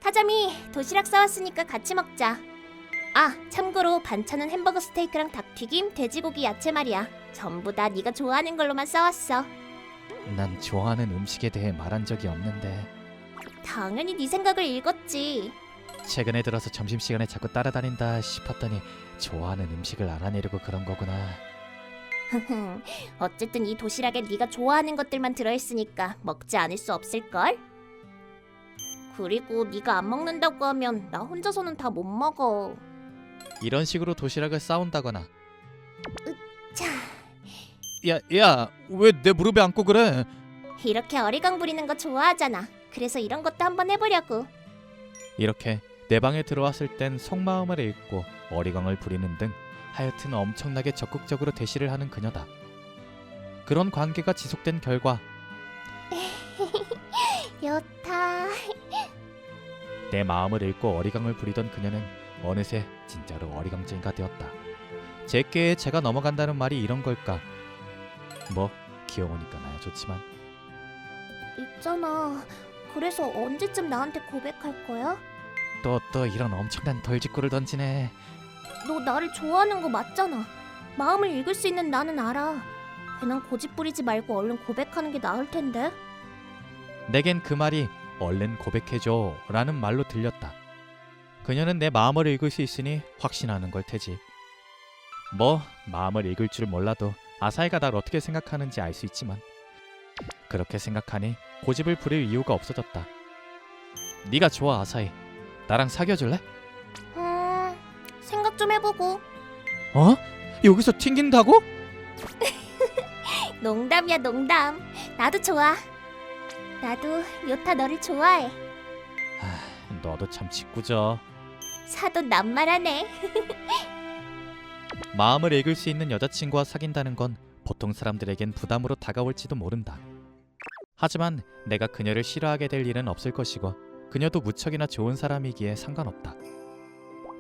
카자미, 도시락 싸왔으니까 같이 먹자. 아, 참고로 반찬은 햄버거 스테이크랑 닭튀김, 돼지고기 야채 말이야. 전부 다 네가 좋아하는 걸로만 싸왔어. 난 좋아하는 음식에 대해 말한 적이 없는데 당연히 네 생각을 읽었지. 최근에 들어서 점심시간에 자꾸 따라다닌다 싶었더니 좋아하는 음식을 알아내려고 그런 거구나. 어쨌든 이 도시락에 네가 좋아하는 것들만 들어있으니까 먹지 않을 수 없을걸? 그리고 네가 안 먹는다고 하면 나 혼자서는 다 못 먹어. 이런 식으로 도시락을 싸운다거나. 자, 야, 왜 내 무릎에 앉고 그래? 이렇게 어리광 부리는 거 좋아하잖아. 그래서 이런 것도 한번 해보려고. 이렇게 내 방에 들어왔을 땐 속마음을 읽고 어리광을 부리는 등 하여튼 엄청나게 적극적으로 대시를 하는 그녀다. 그런 관계가 지속된 결과 여타. 내 마음을 읽고 어리광을 부리던 그녀는 어느새 진짜로 어리광쟁이가 되었다. 제게 제가 넘어간다는 말이 이런 걸까? 뭐 귀여우니까 나야 좋지만. 있잖아. 그래서 언제쯤 나한테 고백할 거야? 또 이런 엄청난 돌직구를 던지네. 너 나를 좋아하는 거 맞잖아. 마음을 읽을 수 있는 나는 알아. 괜한 고집 부리지 말고 얼른 고백하는 게 나을 텐데. 내겐 그 말이 얼른 고백해줘 라는 말로 들렸다. 그녀는 내 마음을 읽을 수 있으니 확신하는 걸 테지. 뭐 마음을 읽을 줄 몰라도 아사히가 날 어떻게 생각하는지 알 수 있지만 그렇게 생각하니 고집을 부릴 이유가 없어졌다. 네가 좋아 아사히. 나랑 사귀어줄래? 생각 좀 해보고. 여기서 튕긴다고? 농담이야 농담. 나도 좋아. 나도 요타 너를 좋아해. 너도 참 짓궂어. 사도 낱말하네. 마음을 읽을 수 있는 여자친구와 사귄다는 건 보통 사람들에겐 부담으로 다가올지도 모른다. 하지만 내가 그녀를 싫어하게 될 일은 없을 것이고 그녀도 무척이나 좋은 사람이기에 상관없다.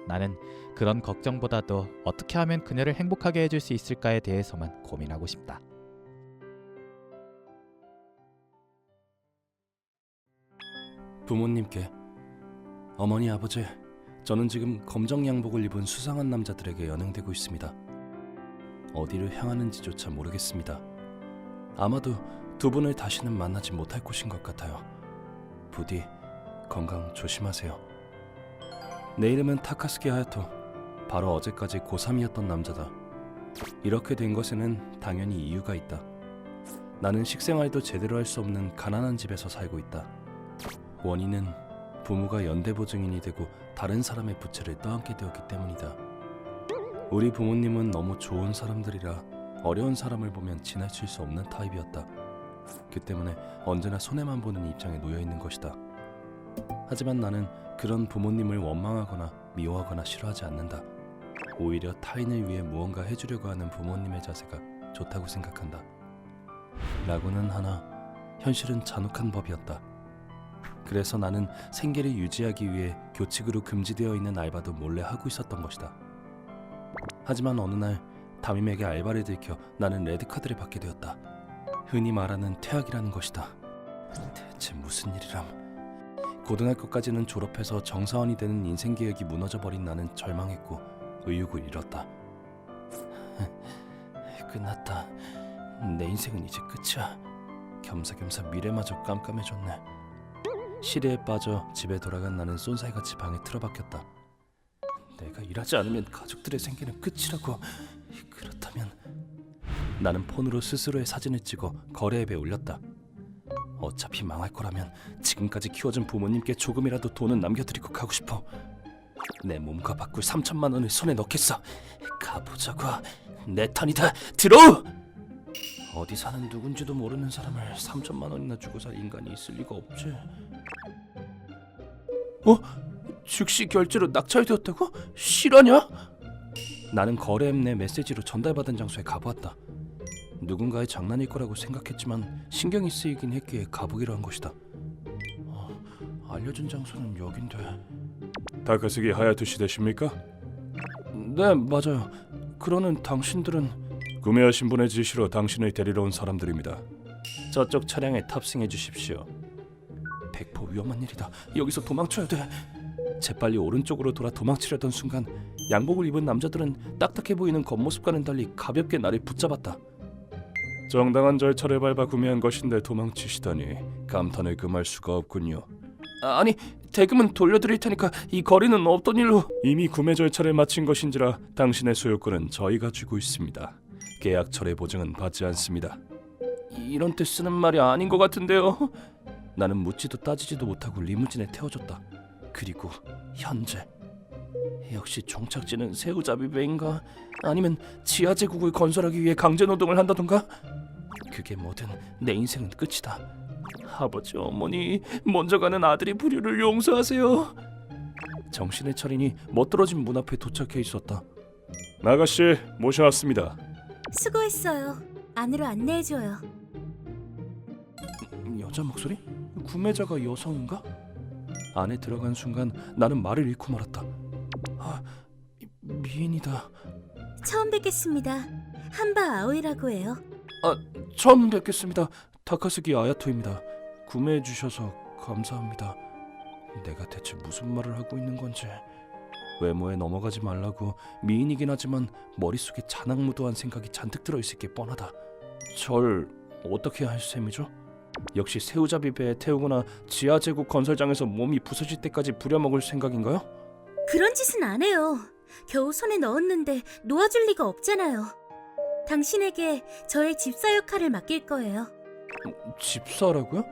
나는 그런 걱정보다도 어떻게 하면 그녀를 행복하게 해줄 수 있을까에 대해서만 고민하고 싶다. 부모님께 어머니 아버지, 저는 지금 검정 양복을 입은 수상한 남자들에게 연행되고 있습니다. 어디를 향하는지조차 모르겠습니다. 아마도 두 분을 다시는 만나지 못할 곳인 것 같아요. 부디 건강 조심하세요. 내 이름은 타카스키 하야토. 바로 어제까지 고3이었던 남자다. 이렇게 된 것에는 당연히 이유가 있다. 나는 식생활도 제대로 할 수 없는 가난한 집에서 살고 있다. 원인은 부모가 연대보증인이 되고 다른 사람의 부채를 떠안게 되었기 때문이다. 우리 부모님은 너무 좋은 사람들이라 어려운 사람을 보면 지나칠 수 없는 타입이었다. 그 때문에 언제나 손해만 보는 입장에 놓여 있는 것이다. 하지만 나는 그런 부모님을 원망하거나 미워하거나 싫어하지 않는다. 오히려 타인을 위해 무언가 해주려고 하는 부모님의 자세가 좋다고 생각한다. 라고는 하나 현실은 잔혹한 법이었다. 그래서 나는 생계를 유지하기 위해 교칙으로 금지되어 있는 알바도 몰래 하고 있었던 것이다. 하지만 어느 날 담임에게 알바를 들켜 나는 레드카드를 받게 되었다. 흔히 말하는 퇴학이라는 것이다. 대체 무슨 일이람. 고등학교까지는 졸업해서 정사원이 되는 인생계획이 무너져버린 나는 절망했고 의욕을 잃었다. 끝났다. 내 인생은 이제 끝이야. 겸사겸사 미래마저 깜깜해졌네. 시리에 빠져 집에 돌아간 나는 쏜살같이 방에 틀어박혔다. 내가 일하지 않으면 가족들의 생계는 끝이라고. 그렇다면 나는 폰으로 스스로의 사진을 찍어 거래 앱에 올렸다. 어차피 망할 거라면 지금까지 키워준 부모님께 조금이라도 돈은 남겨드리고 가고 싶어. 내 몸과 바꿀 3천만 원을 손에 넣겠어. 가보자고. 내 턴이다. 들어! 어디 사는 누군지도 모르는 사람을 3천만 원이나 주고 살 인간이 있을 리가 없지. 즉시 결제로 낙찰되었다고? 실화냐? 나는 거래앱 내 메시지로 전달받은 장소에 가보았다. 누군가의 장난일 거라고 생각했지만 신경이 쓰이긴 했기에 가보기로 한 것이다. 알려준 장소는 여긴데. 타카스기 하야토 씨 되십니까? 네, 맞아요. 그러는 당신들은? 구매하신 분의 지시로 당신을 데리러 온 사람들입니다. 저쪽 차량에 탑승해 주십시오. 100% 위험한 일이다. 여기서 도망쳐야 돼. 재빨리 오른쪽으로 돌아 도망치려던 순간 양복을 입은 남자들은 딱딱해 보이는 겉모습과는 달리 가볍게 나를 붙잡았다. 정당한 절차를 밟아 구매한 것인데 도망치시다니 감탄을 금할 수가 없군요. 아니, 대금은 돌려드릴 테니까 이 거리는 없던 일로. 이미 구매 절차를 마친 것인지라 당신의 소유권은 저희가 쥐고 있습니다. 계약철의 보증은 받지 않습니다. 이런 때 쓰는 말이 아닌 것 같은데요. 나는 묻지도 따지지도 못하고 리무진에 태워줬다. 그리고 현재 역시 종착지는 새우잡이배인가? 아니면 지하 제국을 건설하기 위해 강제노동을 한다던가? 그게 뭐든 내 인생은 끝이다. 아버지, 어머니, 먼저 가는 아들의 부류를 용서하세요. 정신을 차리니 멋들어진 문 앞에 도착해 있었다. 아가씨 모셔왔습니다. 수고했어요. 안으로 안내해줘요. 여자 목소리? 구매자가 여성인가? 안에 들어간 순간 나는 말을 잃고 말았다. 미인이다. 처음 뵙겠습니다. 한바 아오이라고 해요. 처음 뵙겠습니다. 타카스기 아야토입니다. 구매해 주셔서 감사합니다. 내가 대체 무슨 말을 하고 있는 건지. 외모에 넘어가지 말라고 미인이긴 하지만 머릿속에 잔악무도한 생각이 잔뜩 들어있을 게 뻔하다. 절 어떻게 할 셈이죠? 역시 새우잡이 배에 태우거나 지하 제국 건설장에서 몸이 부서질 때까지 부려먹을 생각인가요? 그런 짓은 안 해요. 겨우 손에 넣었는데 놓아줄 리가 없잖아요. 당신에게 저의 집사 역할을 맡길 거예요. 집사라고요?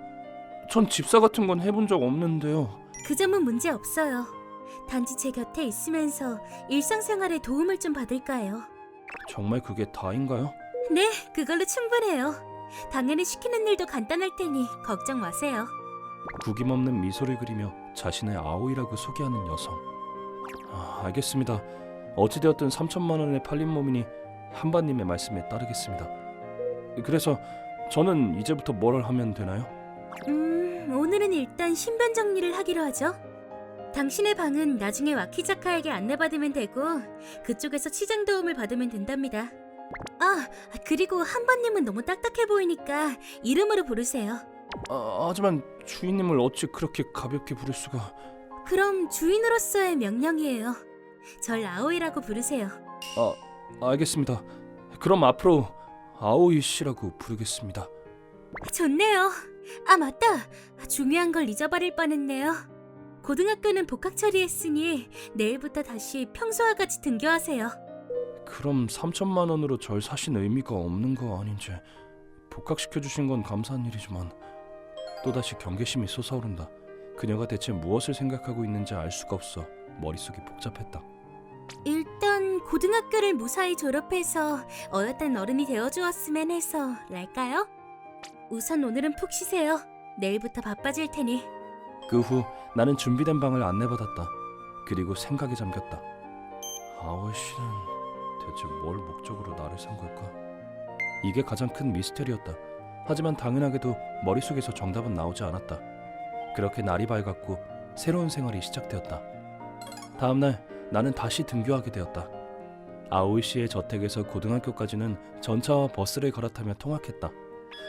전 집사 같은 건 해본 적 없는데요. 그 점은 문제 없어요. 단지 제 곁에 있으면서 일상생활에 도움을 좀 받을까 해요. 정말 그게 다인가요? 네, 그걸로 충분해요. 당연히 시키는 일도 간단할 테니 걱정 마세요. 구김없는 미소를 그리며 자신의 아오이라고 소개하는 여성. 알겠습니다. 어찌되었든 3천만 원에 팔린 몸이니 한바님의 말씀에 따르겠습니다. 그래서 저는 이제부터 뭘 하면 되나요? 오늘은 일단 신변 정리를 하기로 하죠. 당신의 방은 나중에 와키자카에게 안내받으면 되고 그쪽에서 치장 도움을 받으면 된답니다. 아, 그리고 한번님은 너무 딱딱해 보이니까 이름으로 부르세요. 하지만 주인님을 어찌 그렇게 가볍게 부를 수가... 그럼 주인으로서의 명령이에요. 절 아오이라고 부르세요. 알겠습니다. 그럼 앞으로 아오이 씨라고 부르겠습니다. 좋네요. 아, 맞다. 중요한 걸 잊어버릴 뻔했네요. 고등학교는 복학 처리했으니 내일부터 다시 평소와 같이 등교하세요. 그럼 3천만 원으로 절 사신 의미가 없는 거 아닌지. 복학시켜주신 건 감사한 일이지만 또다시 경계심이 솟아오른다. 그녀가 대체 무엇을 생각하고 있는지 알 수가 없어 머릿속이 복잡했다. 일단 고등학교를 무사히 졸업해서 어엿한 어른이 되어주었으면 해서 랄까요? 우선 오늘은 푹 쉬세요. 내일부터 바빠질 테니. 그 후 나는 준비된 방을 안내받았다. 그리고 생각에 잠겼다. 아오이 씨는 대체 뭘 목적으로 나를 산 걸까? 이게 가장 큰 미스터리였다. 하지만 당연하게도 머릿속에서 정답은 나오지 않았다. 그렇게 날이 밝았고 새로운 생활이 시작되었다. 다음날 나는 다시 등교하게 되었다. 아오이 씨의 저택에서 고등학교까지는 전차와 버스를 갈아타며 통학했다.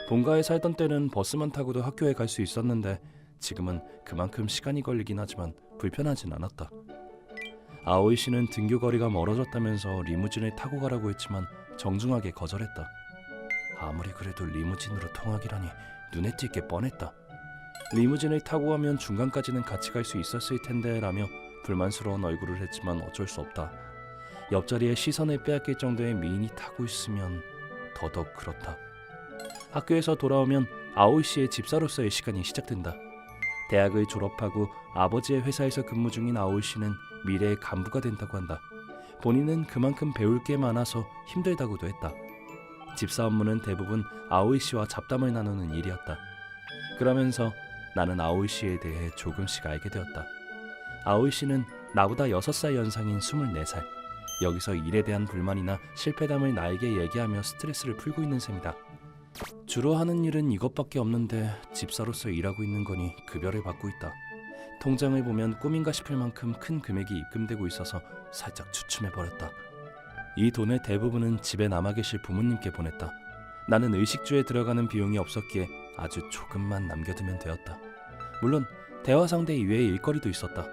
본가에 살던 때는 버스만 타고도 학교에 갈 수 있었는데 지금은 그만큼 시간이 걸리긴 하지만 불편하진 않았다. 아오이 씨는 등교 거리가 멀어졌다면서 리무진을 타고 가라고 했지만 정중하게 거절했다. 아무리 그래도 리무진으로 통학이라니 눈에 띄게 뻔했다. 리무진을 타고 가면 중간까지는 같이 갈 수 있었을 텐데 라며 불만스러운 얼굴을 했지만 어쩔 수 없다. 옆자리에 시선을 빼앗길 정도의 미인이 타고 있으면 더더욱 그렇다. 학교에서 돌아오면 아오이 씨의 집사로서의 시간이 시작된다. 대학을 졸업하고 아버지의 회사에서 근무 중인 아오이 씨는 미래의 간부가 된다고 한다. 본인은 그만큼 배울 게 많아서 힘들다고도 했다. 집사 업무는 대부분 아오이 씨와 잡담을 나누는 일이었다. 그러면서 나는 아오이 씨에 대해 조금씩 알게 되었다. 아오이 씨는 나보다 6살 연상인 24살. 여기서 일에 대한 불만이나 실패담을 나에게 얘기하며 스트레스를 풀고 있는 셈이다. 주로 하는 일은 이것밖에 없는데 집사로서 일하고 있는 거니 급여를 받고 있다. 통장을 보면 꿈인가 싶을 만큼 큰 금액이 입금되고 있어서 살짝 주춤해버렸다. 이 돈의 대부분은 집에 남아 계실 부모님께 보냈다. 나는 의식주에 들어가는 비용이 없었기에 아주 조금만 남겨두면 되었다. 물론 대화 상대 이외의 일거리도 있었다.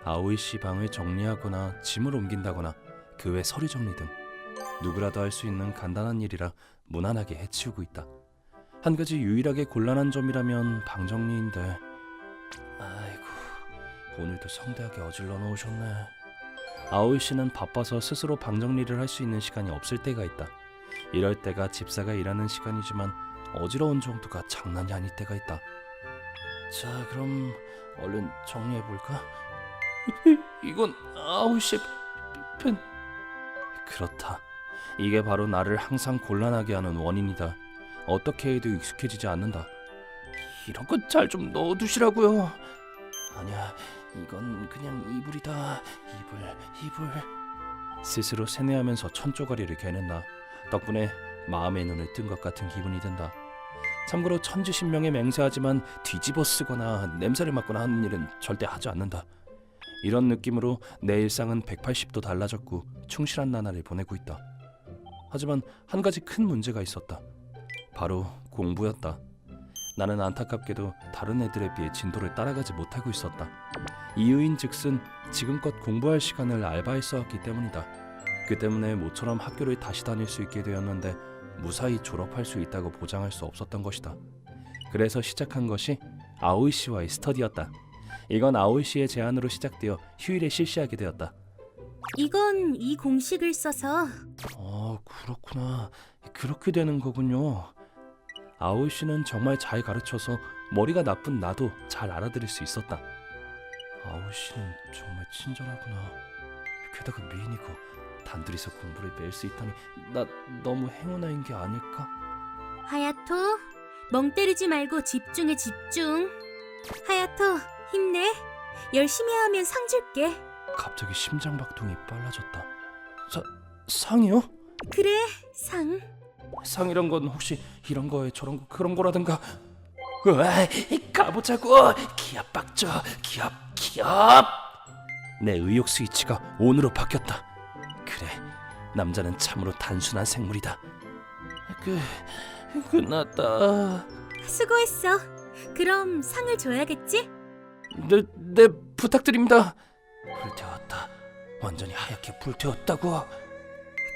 아오이 씨 방을 정리하거나 짐을 옮긴다거나 그 외 서류 정리 등 누구라도 할 수 있는 간단한 일이라 무난하게 해치우고 있다. 한 가지 유일하게 곤란한 점이라면 방 정리인데 아이고 오늘도 성대하게 어질러 놓으셨네. 아오이 씨는 바빠서 스스로 방 정리를 할 수 있는 시간이 없을 때가 있다. 이럴 때가 집사가 일하는 시간이지만 어지러운 정도가 장난이 아닐 때가 있다. 자 그럼 얼른 정리해볼까? 이건 아오이 씨의 펜... 그렇다. 이게 바로 나를 항상 곤란하게 하는 원인이다. 어떻게 해도 익숙해지지 않는다. 이런 건 잘 좀 넣어두시라고요. 아니야, 이건 그냥 이불이다. 이불. 스스로 세뇌하면서 천조가리를 겨낸다. 덕분에 마음의 눈을 뜬 것 같은 기분이 든다. 참고로 천지신명에 맹세하지만 뒤집어 쓰거나 냄새를 맡거나 하는 일은 절대 하지 않는다. 이런 느낌으로 내 일상은 180도 달라졌고 충실한 나날을 보내고 있다. 하지만 한 가지 큰 문제가 있었다. 바로 공부였다. 나는 안타깝게도 다른 애들에 비해 진도를 따라가지 못하고 있었다. 이유인즉슨 지금껏 공부할 시간을 알바에 써왔기 때문이다. 그 때문에 모처럼 학교를 다시 다닐 수 있게 되었는데 무사히 졸업할 수 있다고 보장할 수 없었던 것이다. 그래서 시작한 것이 아오이 씨와의 스터디였다. 이건 아오이 씨의 제안으로 시작되어 휴일에 실시하게 되었다. 이건 이 공식을 써서 그렇구나. 그렇게 되는 거군요. 아오이 씨는 정말 잘 가르쳐서 머리가 나쁜 나도 잘 알아들을 수 있었다. 아오이 씨는 정말 친절하구나. 게다가 미인이고 단둘이서 공부를 매일 수 있다니 나 너무 행운아인 게 아닐까? 하야토, 멍 때리지 말고 집중해 집중. 하야토, 힘내. 열심히 하면 상 줄게. 갑자기 심장박동이 빨라졌다. 상이요? 그래, 상. 상이란 건 혹시 이런 거에 저런 거 그런 거라든가. 으아, 가보자고. 기합 박죠. 기합. 내 의욕 스위치가 온으로 바뀌었다. 그래, 남자는 참으로 단순한 생물이다. 끝났다. 수고했어. 그럼 상을 줘야겠지? 네, 부탁드립니다. 불태웠다. 완전히 하얗게 불태웠다고.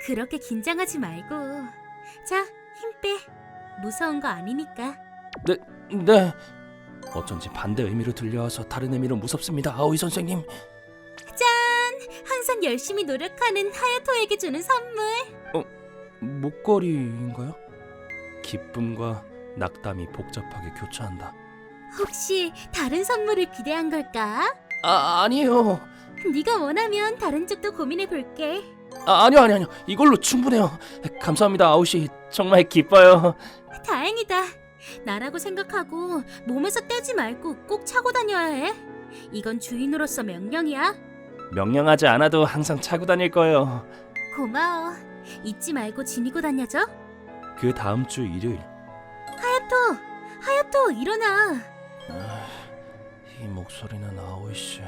그렇게 긴장하지 말고. 자, 힘 빼. 무서운 거 아니니까. 네. 어쩐지 반대 의미로 들려와서 다른 의미로 무섭습니다, 아오이 선생님. 짠! 항상 열심히 노력하는 하야토에게 주는 선물. 목걸이인가요? 기쁨과 낙담이 복잡하게 교차한다. 혹시 다른 선물을 기대한 걸까? 아니에요. 네가 원하면 다른 쪽도 고민해 볼게. 아니요. 이걸로 충분해요. 감사합니다, 아오시. 정말 기뻐요. 다행이다. 나라고 생각하고 몸에서 떼지 말고 꼭 차고 다녀야 해. 이건 주인으로서 명령이야. 명령하지 않아도 항상 차고 다닐 거예요. 고마워. 잊지 말고 지니고 다녀줘. 그 다음 주 일요일. 하야토 일어나. 이 목소리는 아오이씨.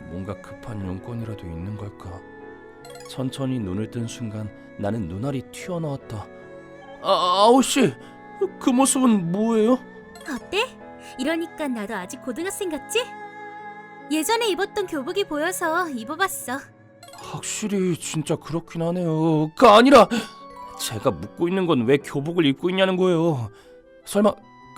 뭔가 급한 용건이라도 있는 걸까? 천천히 눈을 뜬 순간 나는 눈알이 튀어나왔다. 아오씨, 그 모습은 뭐예요? 어때? 이러니까 나도 아직 고등학생 같지? 예전에 입었던 교복이 보여서 입어봤어. 확실히 진짜 그렇긴 하네요. 그 아니라 제가 묻고 있는 건 왜 교복을 입고 있냐는 거예요. 설마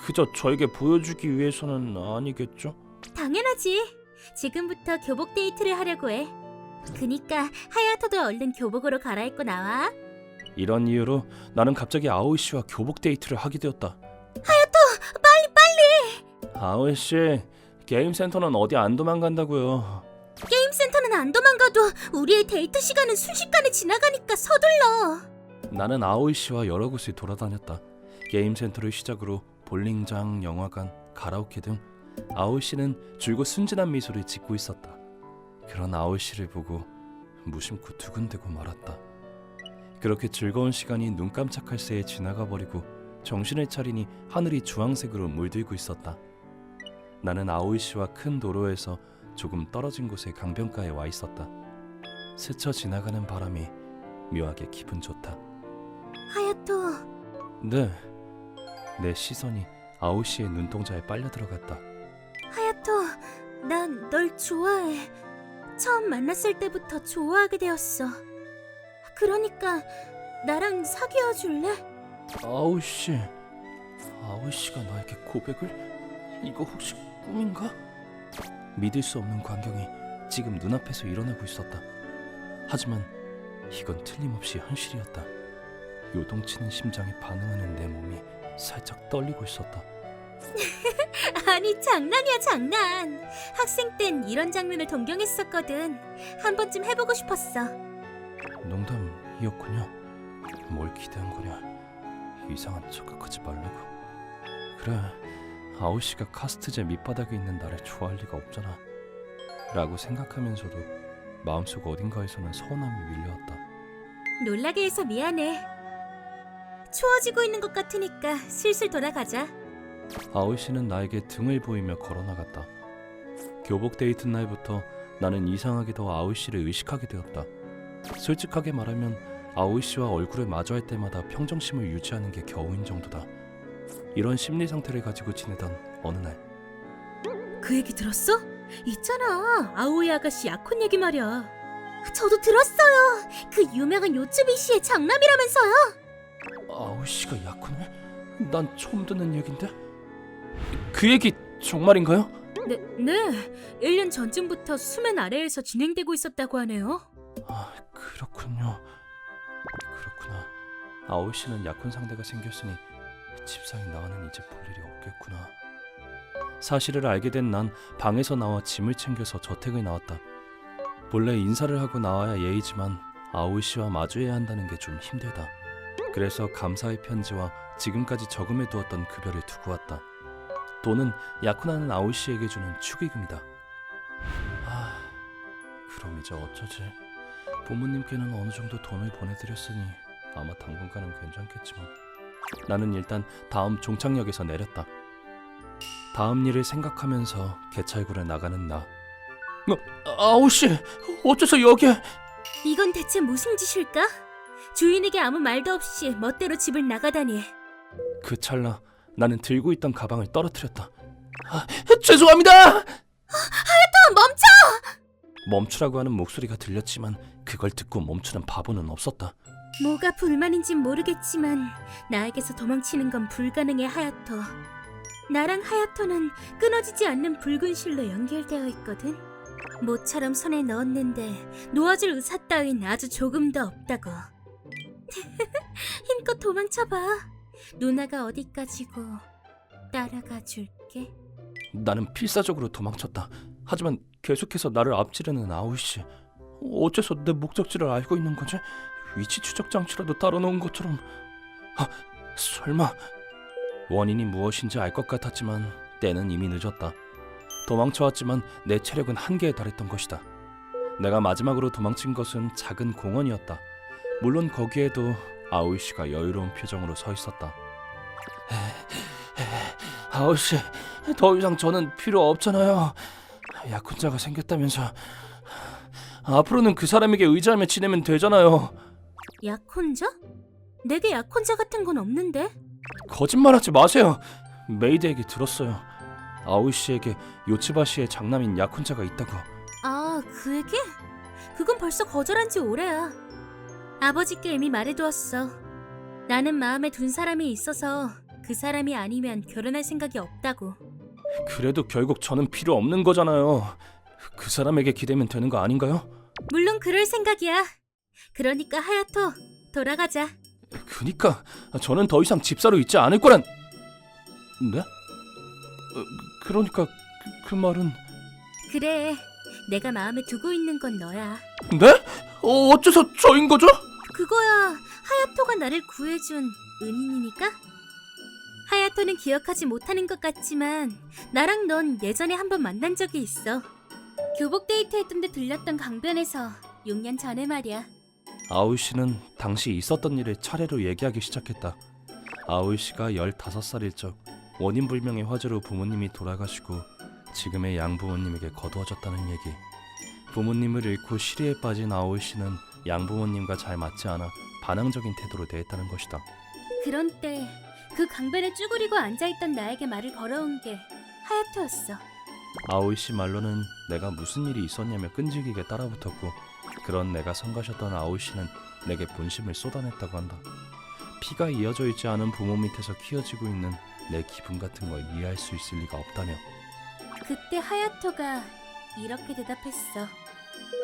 그저 저에게 보여주기 위해서는 아니겠죠? 당연하지. 지금부터 교복 데이트를 하려고 해. 그니까 하야토도 얼른 교복으로 갈아입고 나와. 이런 이유로 나는 갑자기 아오이 씨와 교복 데이트를 하게 되었다. 빨리! 아오이 씨, 게임 센터는 어디 안 도망간다고요. 게임 센터는 안 도망가도 우리의 데이트 시간은 순식간에 지나가니까 서둘러. 나는 아오이 씨와 여러 곳을 돌아다녔다. 게임 센터를 시작으로 볼링장, 영화관, 가라오케 등 아오이 씨는 줄곧 순진한 미소를 짓고 있었다. 그런 아오이 씨를 보고 무심코 두근대고 말았다. 그렇게 즐거운 시간이 눈 깜짝할 새에 지나가 버리고 정신을 차리니 하늘이 주황색으로 물들고 있었다. 나는 아오이 씨와 큰 도로에서 조금 떨어진 곳의 강변가에 와 있었다. 스쳐 지나가는 바람이 묘하게 기분 좋다. 하야토, 네, 내 시선이 아오이 씨의 눈동자에 빨려 들어갔다. 하야토, 난 널 좋아해. 처음 만났을 때부터 좋아하게 되었어. 그러니까 나랑 사귀어 줄래? 아오이 씨, 아오이 씨가 나에게 고백을? 이거 혹시 꿈인가? 믿을 수 없는 광경이 지금 눈앞에서 일어나고 있었다. 하지만 이건 틀림없이 현실이었다. 요동치는 심장에 반응하는 내 몸이 살짝 떨리고 있었다. 아니, 장난이야, 장난. 학생 땐 이런 장면을 동경했었거든. 한 번쯤 해보고 싶었어. 농담이었군요. 뭘 기대한 거냐. 이상한 착각하지 말라고. 그래, 아오이 씨가 카스트제 밑바닥에 있는 나를 좋아할 리가 없잖아 라고 생각하면서도 마음속 어딘가에서는 서운함이 밀려왔다. 놀라게 해서 미안해. 추워지고 있는 것 같으니까 슬슬 돌아가자. 아오이 씨는 나에게 등을 보이며 걸어나갔다. 교복 데이트 날부터 나는 이상하게 더 아오이 씨를 의식하게 되었다. 솔직하게 말하면 아오이 씨와 얼굴을 마주할 때마다 평정심을 유지하는 게 겨우인 정도다. 이런 심리 상태를 가지고 지내던 어느 날, 그 얘기 들었어? 있잖아, 아오이 아가씨 약혼 얘기 말이야. 저도 들었어요. 그 유명한 요츠비 씨의 장남이라면서요. 아오이 씨가 약혼을? 난 처음 듣는 얘긴데? 그 얘기 정말인가요? 네. 1년 전쯤부터 수면 아래에서 진행되고 있었다고 하네요. 아, 그렇군요. 그렇구나. 아오이 씨는 약혼 상대가 생겼으니 집사인 나와는 이제 볼 일이 없겠구나. 사실을 알게 된 난 방에서 나와 짐을 챙겨서 저택을 나왔다. 본래 인사를 하고 나와야 예의지만 아오이 씨와 마주해야 한다는 게 좀 힘들다. 그래서 감사의 편지와 지금까지 저금해 두었던 급여를 두고 왔다. 돈은 약혼하는 아오이 씨에게 주는 축의금이다. 그럼 이제 어쩌지? 부모님께는 어느 정도 돈을 보내드렸으니 아마 당분간은 괜찮겠지만. 나는 일단 다음 종착역에서 내렸다. 다음 일을 생각하면서 개찰구를 나가는 나. 아오씨, 어째서 여기에? 이건 대체 무슨 짓일까? 주인에게 아무 말도 없이 멋대로 집을 나가다니. 그 찰나 나는 들고 있던 가방을 떨어뜨렸다. 죄송합니다. 멈춰! 멈추라고 하는 목소리가 들렸지만 그걸 듣고 멈추는 바보는 없었다. 뭐가 불만인진 모르겠지만 나에게서 도망치는 건 불가능해, 하야토. 나랑 하야토는 끊어지지 않는 붉은 실로 연결되어 있거든. 모처럼 손에 넣었는데 놓아줄 의사 따윈 아주 조금도 없다고. 힘껏 도망쳐봐. 누나가 어디까지고 따라가 줄게. 나는 필사적으로 도망쳤다. 하지만 계속해서 나를 앞지르는 아오이씨. 어째서 내 목적지를 알고 있는 거지? 위치 추적 장치라도 따로 놓은 것처럼. 설마. 원인이 무엇인지 알 것 같았지만 때는 이미 늦었다. 도망쳐왔지만 내 체력은 한계에 달했던 것이다. 내가 마지막으로 도망친 것은 작은 공원이었다. 물론 거기에도 아오이씨가 여유로운 표정으로 서 있었다. 아오이씨, 더 이상 저는 필요 없잖아요. 약혼자가 생겼다면서. 앞으로는 그 사람에게 의지하며 지내면 되잖아요. 약혼자? 내게 약혼자 같은 건 없는데? 거짓말하지 마세요. 메이드에게 들었어요. 아오이씨에게 요츠바시의 장남인 약혼자가 있다고. 아, 그 얘기? 그건 벌써 거절한 지 오래야. 아버지께 이미 말해두었어. 나는 마음에 둔 사람이 있어서 그 사람이 아니면 결혼할 생각이 없다고. 그래도 결국 저는 필요 없는 거잖아요. 그 사람에게 기대면 되는 거 아닌가요? 물론 그럴 생각이야. 그러니까 하야토, 돌아가자. 그니까 저는 더 이상 집사로 있지 않을 거란. 네? 그러니까 그 말은. 그래, 내가 마음에 두고 있는 건 너야. 네? 어째서 저인 거죠? 그거야 하야토가 나를 구해준 은인이니까? 하야토는 기억하지 못하는 것 같지만 나랑 넌 예전에 한번 만난 적이 있어. 교복 데이트했던 데 들렸던 강변에서 6년 전에 말이야. 아오이씨는 당시 있었던 일을 차례로 얘기하기 시작했다. 아오이씨가 15살일 적 원인 불명의 화재로 부모님이 돌아가시고 지금의 양부모님에게 거두어졌다는 얘기. 부모님을 잃고 시리에 빠진 아오이씨는 양부모님과 잘 맞지 않아 반항적인 태도로 대했다는 것이다. 그런 때 그 강변에 쭈그리고 앉아있던 나에게 말을 걸어온 게 하야토였어. 아오이씨 말로는 내가 무슨 일이 있었냐며 끈질기게 따라붙었고, 그런 내가 성가셨던 아오이씨는 내게 본심을 쏟아냈다고 한다. 피가 이어져 있지 않은 부모 밑에서 키워지고 있는 내 기분 같은 걸 이해할 수 있을 리가 없다며. 그때 하야토가 이렇게 대답했어.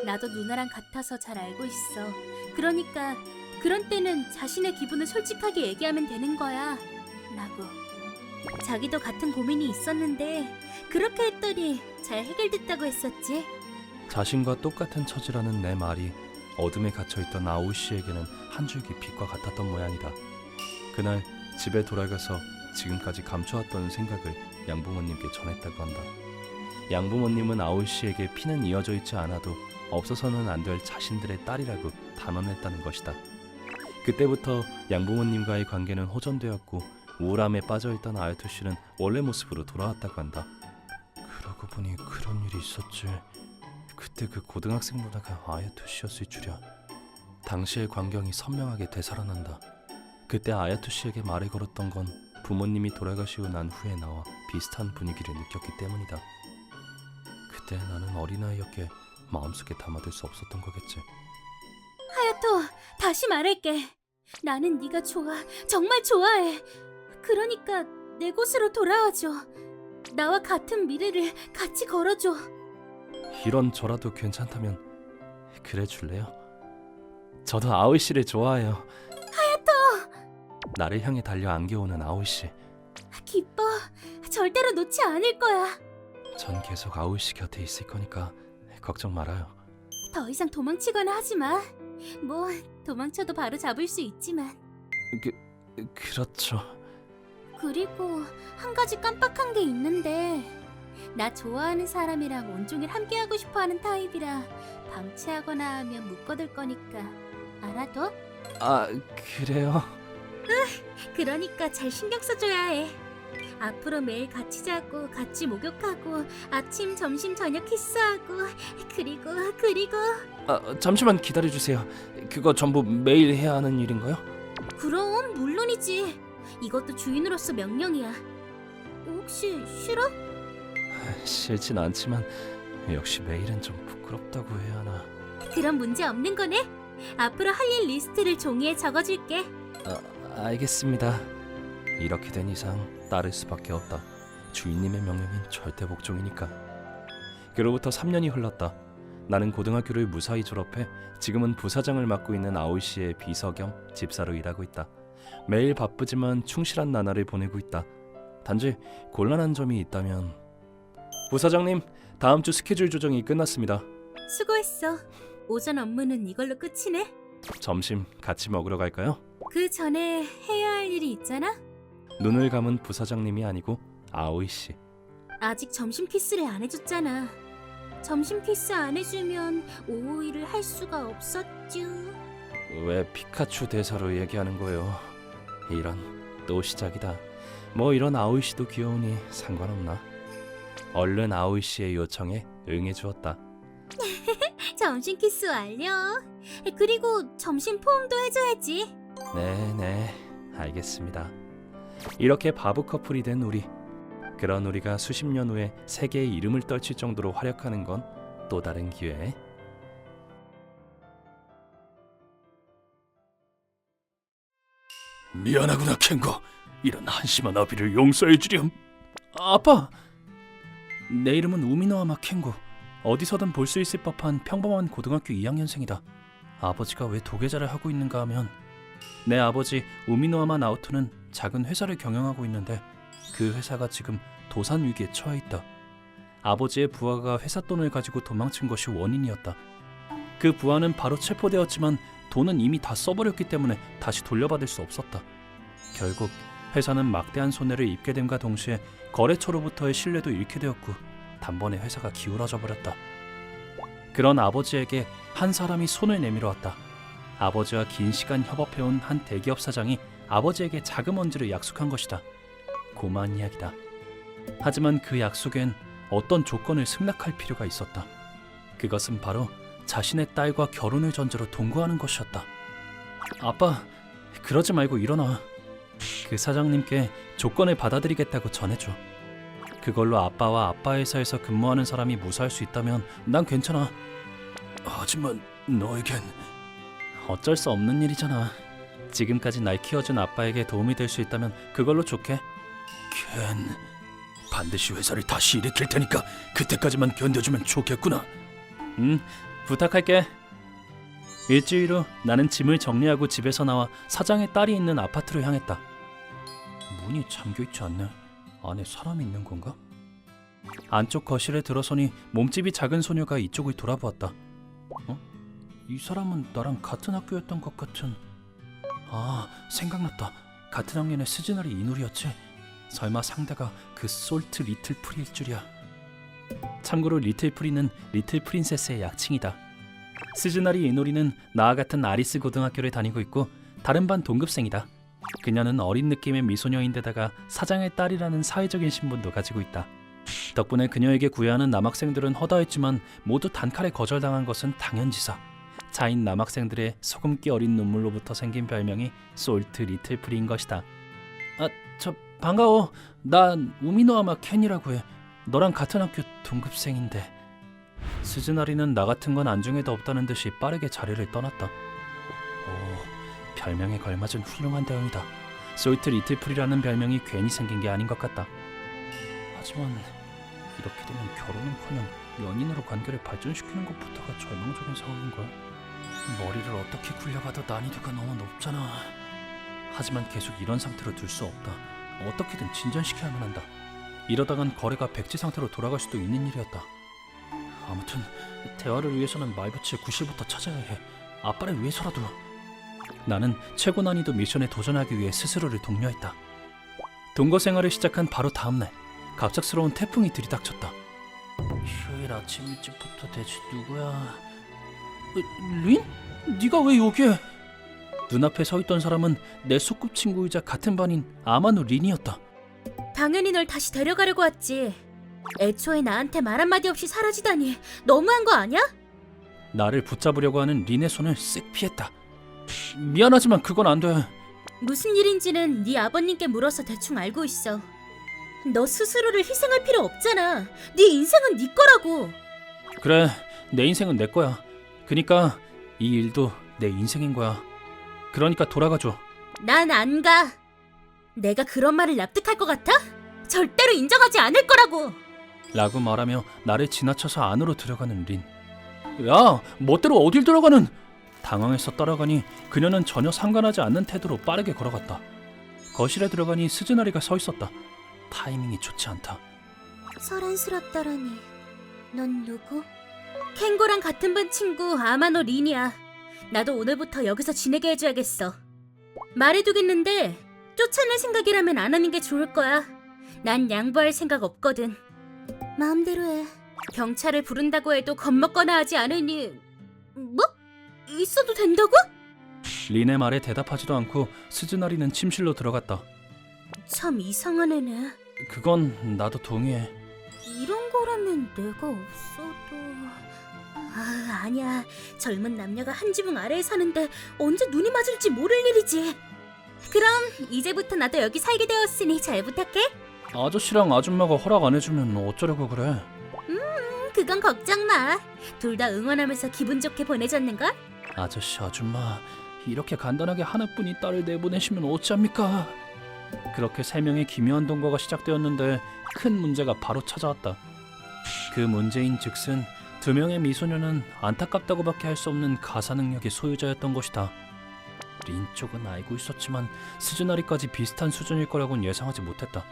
나도 누나랑 같아서 잘 알고 있어. 그러니까 그런 때는 자신의 기분을 솔직하게 얘기하면 되는 거야 라고. 자기도 같은 고민이 있었는데 그렇게 했더니 잘 해결됐다고 했었지. 자신과 똑같은 처지라는 내 말이 어둠에 갇혀있던 아오이씨에게는 한 줄기 빛과 같았던 모양이다. 그날 집에 돌아가서 지금까지 감춰왔던 생각을 양부모님께 전했다고 한다. 양부모님은 아오이씨에게 피는 이어져 있지 않아도 없어서는 안 될 자신들의 딸이라고 단언했다는 것이다. 그때부터 양부모님과의 관계는 호전되었고 우울함에 빠져있던 아야토씨는 원래 모습으로 돌아왔다고 한다. 그러고 보니 그런 일이 있었지. 그때 그 고등학생 누나가 아야토씨였을 줄이야. 당시의 광경이 선명하게 되살아난다. 그때 아야토씨에게 말을 걸었던 건 부모님이 돌아가시고 난 후에 나와 비슷한 분위기를 느꼈기 때문이다. 그때 나는 어린아이였기에 마음속에 담아둘 수 없었던 거겠지. 하야토, 다시 말할게. 나는 네가 좋아. 정말 좋아해. 그러니까 내 곳으로 돌아와줘. 나와 같은 미래를 같이 걸어줘. 이런 저라도 괜찮다면 그래 줄래요? 저도 아오이씨를 좋아해요. 하야토! 나를 향해 달려 안겨오는 아오이씨. 기뻐. 절대로 놓지 않을 거야. 전 계속 아오이씨 곁에 있을 거니까 걱정 말아요. 더 이상 도망치거나 하지 마. 뭐 도망쳐도 바로 잡을 수 있지만. 그렇죠. 그리고 한 가지 깜빡한 게 있는데, 나 좋아하는 사람이랑 온종일 함께하고 싶어하는 타입이라 방치하거나 하면 묶어둘 거니까 알아둬? 아, 그래요? 그러니까 잘 신경 써줘야 해. 앞으로 매일 같이 자고 같이 목욕하고 아침, 점심, 저녁 키스하고 그리고 잠시만 기다려주세요. 그거 전부 매일 해야 하는 일인가요? 그럼 물론이지. 이것도 주인으로서 명령이야. 혹시 싫어? 싫진 않지만 역시 매일은 좀 부끄럽다고 해야 하나. 그럼 문제 없는 거네. 앞으로 할 일 리스트를 종이에 적어줄게. 알겠습니다. 이렇게 된 이상 따를 수밖에 없다. 주인님의 명령인 절대 복종이니까. 그로부터 3년이 흘렀다. 나는 고등학교를 무사히 졸업해 지금은 부사장을 맡고 있는 아오이 씨의 비서 겸 집사로 일하고 있다. 매일 바쁘지만 충실한 나날을 보내고 있다. 단지 곤란한 점이 있다면 부사장님, 다음 주 스케줄 조정이 끝났습니다. 수고했어. 오전 업무는 이걸로 끝이네. 점심 같이 먹으러 갈까요? 그 전에 해야 할 일이 있잖아. 눈을 감은 부사장님이 아니고 아오이 씨. 아직 점심 키스를 안 해줬잖아. 점심 키스 안 해주면 오오이를 할 수가 없었쥬. 왜 피카츄 대사로 얘기하는 거예요? 이런, 또 시작이다. 뭐 이런 아오이 씨도 귀여우니 상관없나? 얼른 아오이 씨의 요청에 응해주었다. 점심 키스 완료. 그리고 점심 포옹도 해줘야지. 네네, 알겠습니다. 이렇게 바보 커플이 된 우리. 그런 우리가 수십 년 후에 세계의 이름을 떨칠 정도로 활약하는 건 또 다른 기회에. 미안하구나 켄고. 이런 한심한 아비를 용서해 주렴. 아빠! 내 이름은 우미노아마 켄고. 어디서든 볼 수 있을 법한 평범한 고등학교 2학년생이다. 아버지가 왜 도계자를 하고 있는가 하면 내 아버지 우미노아마 나오토는 작은 회사를 경영하고 있는데 그 회사가 지금 도산 위기에 처해 있다. 아버지의 부하가 회사 돈을 가지고 도망친 것이 원인이었다. 그 부하는 바로 체포되었지만 돈은 이미 다 써버렸기 때문에 다시 돌려받을 수 없었다. 결국 회사는 막대한 손해를 입게 됨과 동시에 거래처로부터의 신뢰도 잃게 되었고 단번에 회사가 기울어져 버렸다. 그런 아버지에게 한 사람이 손을 내밀어 왔다. 아버지와 긴 시간 협업해온 한 대기업 사장이 아버지에게 자금원지를 약속한 것이다. 고마운 이야기다. 하지만 그 약속엔 어떤 조건을 승낙할 필요가 있었다. 그것은 바로 자신의 딸과 결혼을 전제로 동거하는 것이었다. 아빠, 그러지 말고 일어나. 그 사장님께 조건을 받아들이겠다고 전해줘. 그걸로 아빠와 아빠 회사에서 근무하는 사람이 무사할 수 있다면 난 괜찮아. 하지만 너에겐 어쩔 수 없는 일이잖아. 지금까지 날 키워준 아빠에게 도움이 될 수 있다면 그걸로 좋게. 켄, 반드시 회사를 다시 일으킬 테니까 그때까지만 견뎌주면 좋겠구나. 부탁할게. 일주일 후 나는 짐을 정리하고 집에서 나와 사장의 딸이 있는 아파트로 향했다. 문이 잠겨있지 않네. 안에 사람이 있는 건가? 안쪽 거실에 들어서니 몸집이 작은 소녀가 이쪽을 돌아보았다. 이 사람은 나랑 같은 학교였던 것 같은... 아, 생각났다. 같은 학년의 스즈나리 이누리였지? 설마 상대가 그 솔트 리틀 프리일 줄이야. 참고로 리틀 프리는 리틀 프린세스의 약칭이다. 스즈나리 이누리는 나와 같은 아리스 고등학교를 다니고 있고 다른 반 동급생이다. 그녀는 어린 느낌의 미소녀인데다가 사장의 딸이라는 사회적인 신분도 가지고 있다. 덕분에 그녀에게 구애하는 남학생들은 허다했지만 모두 단칼에 거절당한 것은 당연지사. 자인 남학생들의 소금기 어린 눈물로부터 생긴 별명이 솔트 리틀 프리인 것이다. 저 반가워. 난 우미노아마 켄이라고 해. 너랑 같은 학교 동급생인데. 스즈나리는 나 같은 건 안중에도 없다는 듯이 빠르게 자리를 떠났다. 오, 별명에 걸맞은 훌륭한 대응이다. 솔트 리틀 프리라는 별명이 괜히 생긴 게 아닌 것 같다. 하지만 이렇게 되면 결혼은커녕 연인으로 관계를 발전시키는 것부터가 절망적인 상황인걸. 머리를 어떻게 굴려봐도 난이도가 너무 높잖아. 하지만 계속 이런 상태로 둘 수 없다. 어떻게든 진전시켜야만 한다. 이러다간 거래가 백지 상태로 돌아갈 수도 있는 일이었다. 아무튼 대화를 위해서는 말붙이의 구실부터 찾아야 해. 아빠를 위해서라도. 나는 최고 난이도 미션에 도전하기 위해 스스로를 독려했다. 동거 생활을 시작한 바로 다음날 갑작스러운 태풍이 들이닥쳤다. 휴일 아침 일찍부터 대체 누구야? 린? 네가 왜 여기에? 눈앞에 서 있던 사람은 내 소꿉친구이자 같은 반인 아마노 린이었다. 당연히 널 다시 데려가려고 왔지. 애초에 나한테 말 한마디 없이 사라지다니 너무한 거 아니야? 나를 붙잡으려고 하는 린의 손을 쓱 피했다. 미안하지만 그건 안 돼. 무슨 일인지는 네 아버님께 물어서 대충 알고 있어. 너 스스로를 희생할 필요 없잖아. 네 인생은 네 거라고. 그래, 내 인생은 내 거야. 그니까 이 일도 내 인생인 거야. 그러니까 돌아가줘. 난 안 가. 내가 그런 말을 납득할 것 같아? 절대로 인정하지 않을 거라고. 라고 말하며 나를 지나쳐서 안으로 들어가는 린. 야, 멋대로 어딜 들어가는? 당황해서 따라가니 그녀는 전혀 상관하지 않는 태도로 빠르게 걸어갔다. 거실에 들어가니 스즈나리가 서 있었다. 타이밍이 좋지 않다. 소란스럽다라니. 넌 누구? 캥고랑 같은 반 친구 아마노 린이야. 나도 오늘부터 여기서 지내게 해줘야겠어. 말해두겠는데 쫓아낼 생각이라면 안 하는 게 좋을 거야. 난 양보할 생각 없거든. 마음대로 해. 경찰을 부른다고 해도 겁먹거나 하지 않으니... 뭐? 있어도 된다고? 린의 말에 대답하지도 않고 스즈나리는 침실로 들어갔다. 참 이상한 애네. 그건 나도 동의해. 이런 거라면 내가 없어도... 아니야. 젊은 남녀가 한 지붕 아래에 사는데 언제 눈이 맞을지 모를 일이지. 그럼 이제부터 나도 여기 살게 되었으니 잘 부탁해. 아저씨랑 아줌마가 허락 안 해주면 어쩌려고 그래. 그건 걱정 마. 둘 다 응원하면서 기분 좋게 보내줬는걸? 아저씨 아줌마 이렇게 간단하게 하나뿐인 딸을 내보내시면 어찌합니까? 그렇게 세 명의 기묘한 동거가 시작되었는데 큰 문제가 바로 찾아왔다. 그 문제인 즉슨 두 명의 미소녀는 안타깝다고밖에 할 수 없는 가사 능력의 소유자였던 것이다. 린 쪽은 알고 있었지만 스즈나리까지 비슷한 수준일 거라고는 예상하지 못했다.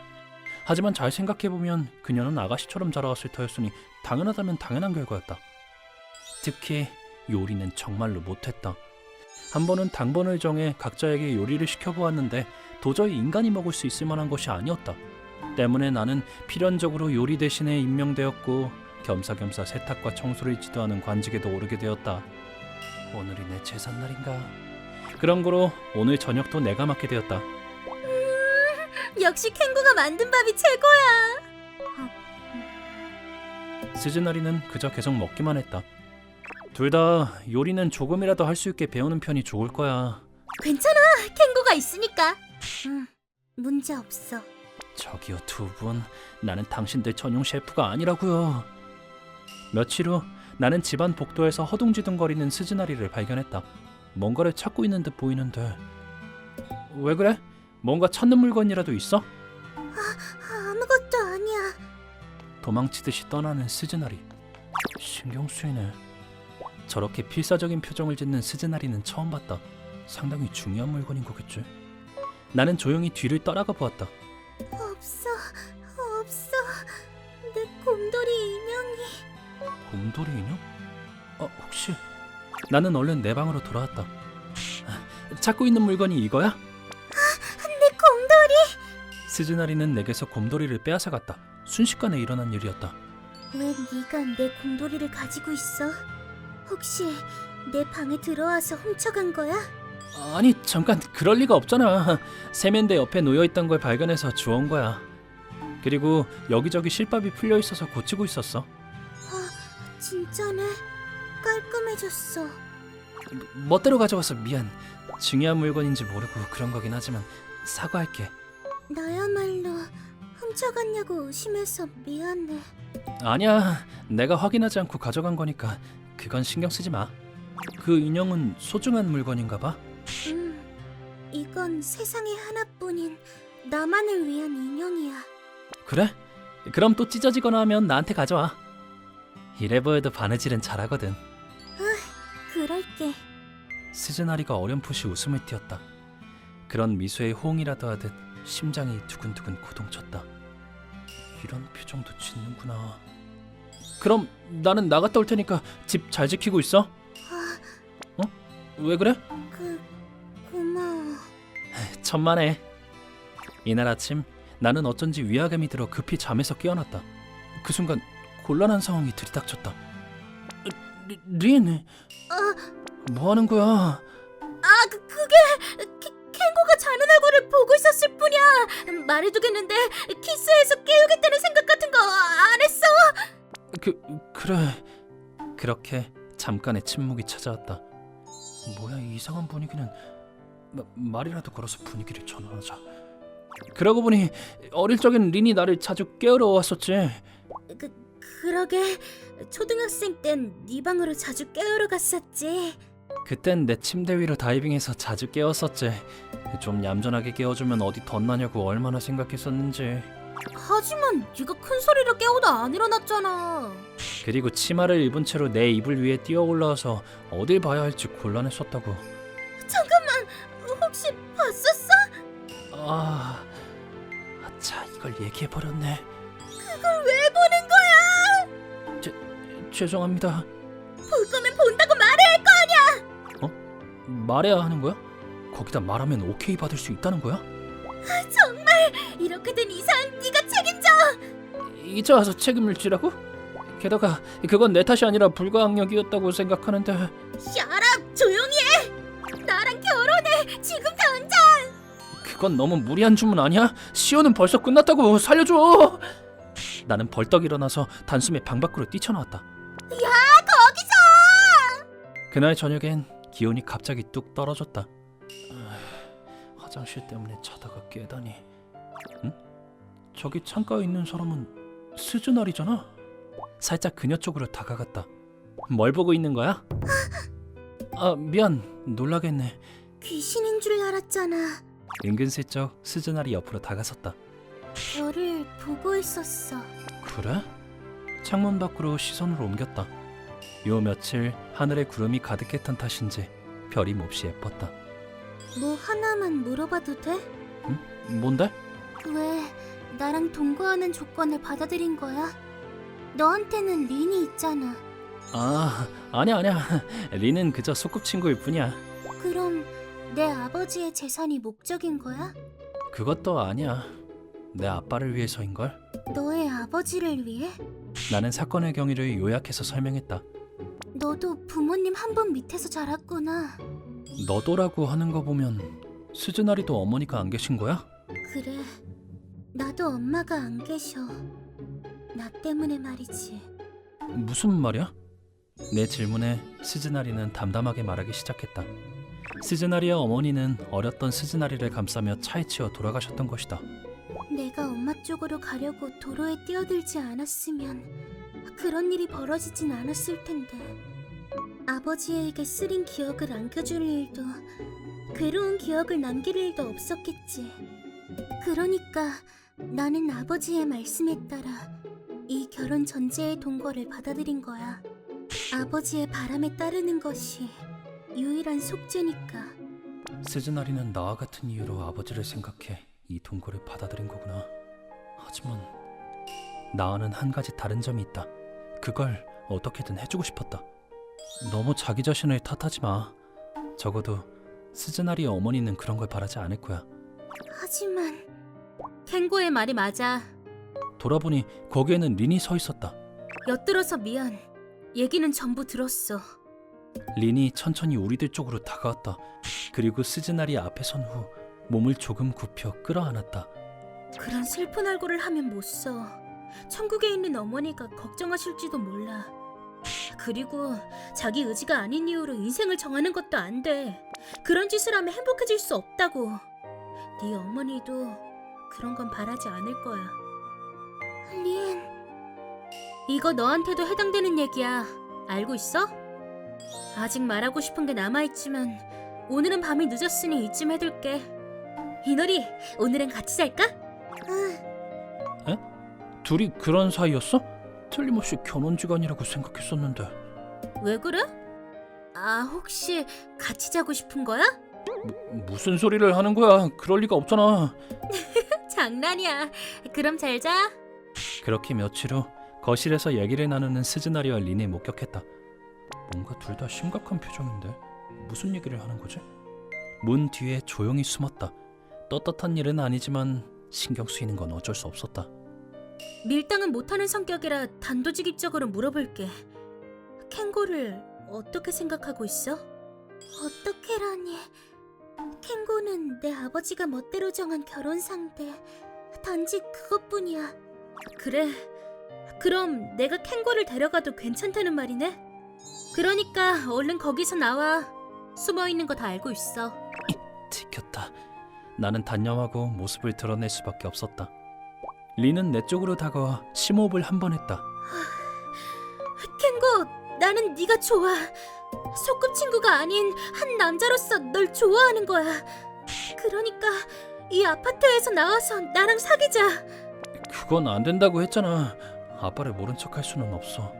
하지만 잘 생각해보면 그녀는 아가씨처럼 자라왔을 터였으니 당연하다면 당연한 결과였다. 특히 요리는 정말로 못했다. 한 번은 당번을 정해 각자에게 요리를 시켜보았는데 도저히 인간이 먹을 수 있을 만한 것이 아니었다. 때문에 나는 필연적으로 요리 대신에 임명되었고 겸사겸사 세탁과 청소를 지도하는 관직에도 오르게 되었다. 오늘이 내 제삿날인가? 그런 거로 오늘 저녁도 내가 맡게 되었다. 역시 캥고가 만든 밥이 최고야. 스즈나리는 그저 계속 먹기만 했다. 둘 다 요리는 조금이라도 할 수 있게 배우는 편이 좋을 거야. 괜찮아. 캥고가 있으니까. 문제 없어. 저기요 두 분, 나는 당신들 전용 셰프가 아니라고요. 며칠 후 나는 집안 복도에서 허둥지둥거리는 스즈나리를 발견했다. 뭔가를 찾고 있는 듯 보이는데. 왜 그래? 뭔가 찾는 물건이라도 있어? 아무것도 아니야. 도망치듯이 떠나는 스즈나리. 신경 쓰이네. 저렇게 필사적인 표정을 짓는 스즈나리는 처음 봤다. 상당히 중요한 물건인 거겠지. 나는 조용히 뒤를 따라가 보았다. 없어. 내 곰돌이 인형이. 곰돌이 인형? 혹시... 나는 얼른 내 방으로 돌아왔다. 찾고 있는 물건이 이거야? 내 곰돌이. 스즈나리는 내게서 곰돌이를 빼앗아갔다. 순식간에 일어난 일이었다. 왜 네가 내 곰돌이를 가지고 있어? 혹시 내 방에 들어와서 훔쳐간 거야? 아니 잠깐, 그럴 리가 없잖아. 세면대 옆에 놓여있던 걸 발견해서 주워온 거야. 그리고 여기저기 실밥이 풀려있어서 고치고 있었어. 진짜네. 깔끔해졌어. 멋대로 가져가서 미안. 중요한 물건인지 모르고 그런 거긴 하지만 사과할게. 나야말로 훔쳐갔냐고 의심해서 미안해. 아니야, 내가 확인하지 않고 가져간 거니까 그건 신경 쓰지 마. 그 인형은 소중한 물건인가 봐. 이건 세상에 하나뿐인 나만을 위한 인형이야. 그래? 그럼 또 찢어지거나 하면 나한테 가져와. 이래 보여도 바느질은 잘하거든. 그럴게. 스즈나리가 어렴풋이 웃음을 띄었다. 그런 미소에 호응이라도 하듯 심장이 두근두근 고동쳤다. 이런 표정도 짓는구나. 그럼 나는 나갔다 올 테니까 집 잘 지키고 있어. 왜 그래? 고마워. 천만에. 이날 아침 나는 어쩐지 위화감이 들어 급히 잠에서 깨어났다. 그 순간 곤란한 상황이 들이닥쳤다. 린, 뭐 하는 거야? 그게 보고 있었을 뿐이야. 말해두겠는데 키스해서 깨우겠다는 생각 같은 거 안 했어? 그래. 그렇게 잠깐의 침묵이 찾아왔다. 뭐야 이 이상한 분위기는. 말이라도 걸어서 분위기를 전환하자. 그러고 보니 어릴 적엔 린이 나를 자주 깨우러 왔었지. 그러게. 초등학생 땐 네 방으로 자주 깨우러 갔었지. 그땐 내 침대 위로 다이빙해서 자주 깨웠었지. 좀 얌전하게 깨워주면 어디 덧나냐고 얼마나 생각했었는지. 하지만 네가 큰 소리로 깨워도 안 일어났잖아. 그리고 치마를 입은 채로 내 이불 위에 뛰어 올라와서 어딜 봐야 할지 곤란했었다고. 잠깐만, 혹시 봤었어? 자 이걸 얘기해버렸네. 그걸 왜 보는 거야? 죄송합니다. 볼 거면 본다고 말해야 할 거 아니야. 말해야 하는 거야? 거기다 말하면 오케이 받을 수 있다는 거야? 정말 이렇게 된 이상 네가 책임져. 이제 와서 책임을 지라고? 게다가 그건 내 탓이 아니라 불가항력이었다고 생각하는데. 샤랍, 조용히 해. 나랑 결혼해, 지금 당장. 그건 너무 무리한 주문 아니야? 시호는 벌써 끝났다고. 살려줘. 나는 벌떡 일어나서 단숨에 방 밖으로 뛰쳐나왔다. 야, 거기서! 그날 저녁엔 기온이 갑자기 뚝 떨어졌다. 화장실 때문에 자다가 깨다니. 응? 저기 창가에 있는 사람은 스즈날이잖아. 살짝 그녀 쪽으로 다가갔다. 뭘 보고 있는 거야? 미안. 놀라겠네. 귀신인 줄 알았잖아. 은근슬쩍 스즈날이 옆으로 다가섰다. 별을 보고 있었어. 그래? 창문 밖으로 시선을 옮겼다. 요 며칠 하늘에 구름이 가득했던 탓인지 별이 몹시 예뻤다. 뭐 하나만 물어봐도 돼? 뭔데? 왜 나랑 동거하는 조건을 받아들인 거야? 너한테는 린이 있잖아. 아니야. 린은 그저 소꿉친구일 뿐이야. 그럼 내 아버지의 재산이 목적인 거야? 그것도 아니야. 내 아빠를 위해서인걸? 너의 아버지를 위해? 나는 사건의 경위를 요약해서 설명했다. 너도 부모님 한 분 밑에서 자랐구나. 너도라고 하는 거 보면 스즈나리도 어머니가 안 계신 거야? 그래, 나도 엄마가 안 계셔. 나 때문에 말이지. 무슨 말이야? 내 질문에 스즈나리는 담담하게 말하기 시작했다. 스즈나리의 어머니는 어렸던 스즈나리를 감싸며 차에 치여 돌아가셨던 것이다. 내가 엄마 쪽으로 가려고 도로에 뛰어들지 않았으면 그런 일이 벌어지진 않았을 텐데. 아버지에게 쓰린 기억을 안겨줄 일도, 괴로운 기억을 남길 일도 없었겠지. 그러니까 나는 아버지의 말씀에 따라 이 결혼 전제의 동거를 받아들인 거야. 아버지의 바람에 따르는 것이 유일한 속죄니까. 스즈나리는 나와 같은 이유로 아버지를 생각해 이 동거를 받아들인 거구나. 하지만 나와는 한 가지 다른 점이 있다. 그걸 어떻게든 해주고 싶었다. 너무 자기 자신을 탓하지 마. 적어도 스즈나리의 어머니는 그런 걸 바라지 않을 거야. 하지만 켄고의 말이 맞아. 돌아보니 거기에는 린이 서 있었다. 엿들어서 미안. 얘기는 전부 들었어. 린이 천천히 우리들 쪽으로 다가왔다. 그리고 스즈나리 앞에 선 후 몸을 조금 굽혀 끌어안았다. 그런 슬픈 얼굴을 하면 못 써. 천국에 있는 어머니가 걱정하실지도 몰라. 그리고 자기 의지가 아닌 이유로 인생을 정하는 것도 안 돼. 그런 짓을 하면 행복해질 수 없다고. 네 어머니도 그런 건 바라지 않을 거야. 린, 이거 너한테도 해당되는 얘기야. 알고 있어? 아직 말하고 싶은 게 남아있지만 오늘은 밤이 늦었으니 이쯤 해둘게. 이노리, 오늘은 같이 잘까? 둘이 그런 사이였어? 틀림없이 결혼지간이라고 생각했었는데. 왜 그래? 혹시 같이 자고 싶은 거야? 무슨 소리를 하는 거야? 그럴 리가 없잖아. 장난이야. 그럼 잘 자. 그렇게 며칠 후 거실에서 얘기를 나누는 스즈나리와 린을 목격했다. 뭔가 둘 다 심각한 표정인데 무슨 얘기를 하는 거지? 문 뒤에 조용히 숨었다. 떳떳한 일은 아니지만 신경 쓰이는 건 어쩔 수 없었다. 밀당은 못하는 성격이라 단도직입적으로 물어볼게. 켄고를 어떻게 생각하고 있어? 어떻게라니. 켄고 켄고는 내 아버지가 멋대로 정한 결혼 상대. 단지 그것뿐이야. 그래. 그럼 내가 켄고를 데려가도 괜찮다는 말이네? 그러니까 얼른 거기서 나와. 숨어있는 거 다 알고 있어. 지켰다. 나는 단념하고 모습을 드러낼 수밖에 없었다. 린은 내 쪽으로 다가와 심호흡을 한 번 했다. 켄고, 나는 네가 좋아. 소꿉친구가 아닌 한 남자로서 널 좋아하는 거야. 그러니까 이 아파트에서 나와서 나랑 사귀자. 그건 안 된다고 했잖아. 아빠를 모른 척할 수는 없어.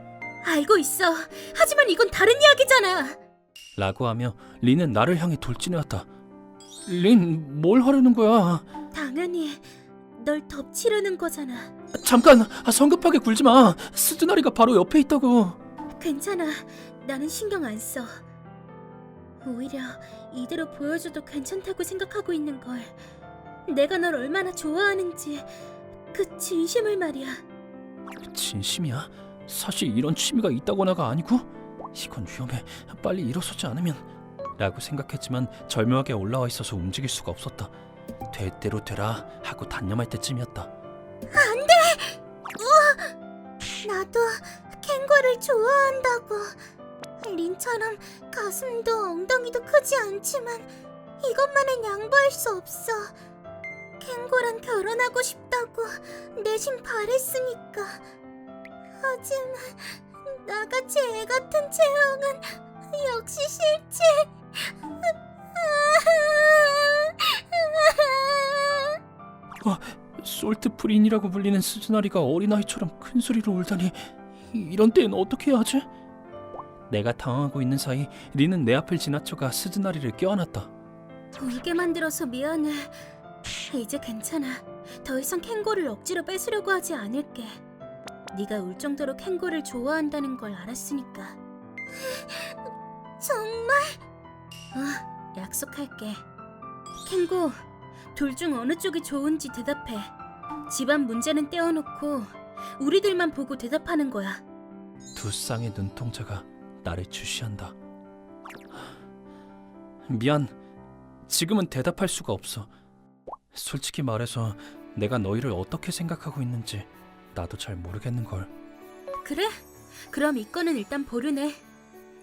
알고 있어. 하지만 이건 다른 이야기잖아. 라고 하며 린은 나를 향해 돌진해왔다. 린, 뭘 하려는 거야? 당연히 널 덮치려는 거잖아. 잠깐! 성급하게 굴지 마! 스즈나리가 바로 옆에 있다고! 괜찮아. 나는 신경 안 써. 오히려 이대로 보여줘도 괜찮다고 생각하고 있는 걸. 내가 널 얼마나 좋아하는지 그 진심을 말이야. 진심이야? 사실 이런 취미가 있다거나가 아니고? 이건 위험해. 빨리 일어서지 않으면... 라고 생각했지만 절묘하게 올라와 있어서 움직일 수가 없었다. 될 대로 되라 하고 단념할 때쯤이었다. 나도 켄고를 좋아한다고. 린처럼 가슴도 엉덩이도 크지 않지만 이것만은 양보할 수 없어. 켄고랑 결혼하고 싶다고 내심 바랬으니까. 하지만 나같이 애 같은 체형은 역시 싫지. 솔트프린이라고 불리는 스즈나리가 어린아이처럼 큰 소리로 울다니. 이런 때엔 어떻게 해야 하지? 내가 당황하고 있는 사이 린은 내 앞을 지나쳐가 스즈나리를 껴안았다. 울게 만들어서 미안해. 이제 괜찮아. 더 이상 켄고를 억지로 뺏으려고 하지 않을게. 네가 울 정도로 켄고를 좋아한다는 걸 알았으니까. 정말? 약속할게. 켄고, 둘 중 어느 쪽이 좋은지 대답해. 집안 문제는 떼어놓고 우리들만 보고 대답하는 거야. 두 쌍의 눈동자가 나를 주시한다. 미안. 지금은 대답할 수가 없어. 솔직히 말해서 내가 너희를 어떻게 생각하고 있는지 나도 잘 모르겠는걸. 그래? 그럼 이거는 일단 보류네.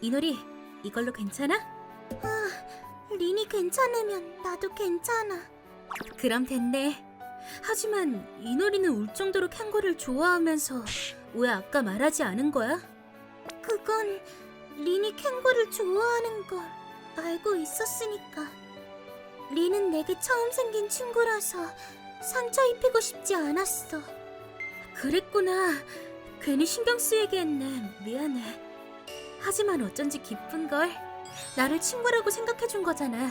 이노리, 이걸로 괜찮아? 린이 괜찮으면 나도 괜찮아. 그럼 됐네. 하지만 이노리는 울 정도로 켄고를 좋아하면서 왜 아까 말하지 않은 거야? 그건 린이 켄고를 좋아하는 걸 알고 있었으니까. 린은 내게 처음 생긴 친구라서 상처 입히고 싶지 않았어. 그랬구나. 괜히 신경 쓰이게 했네. 미안해. 하지만 어쩐지 기쁜걸. 나를 친구라고 생각해준 거잖아.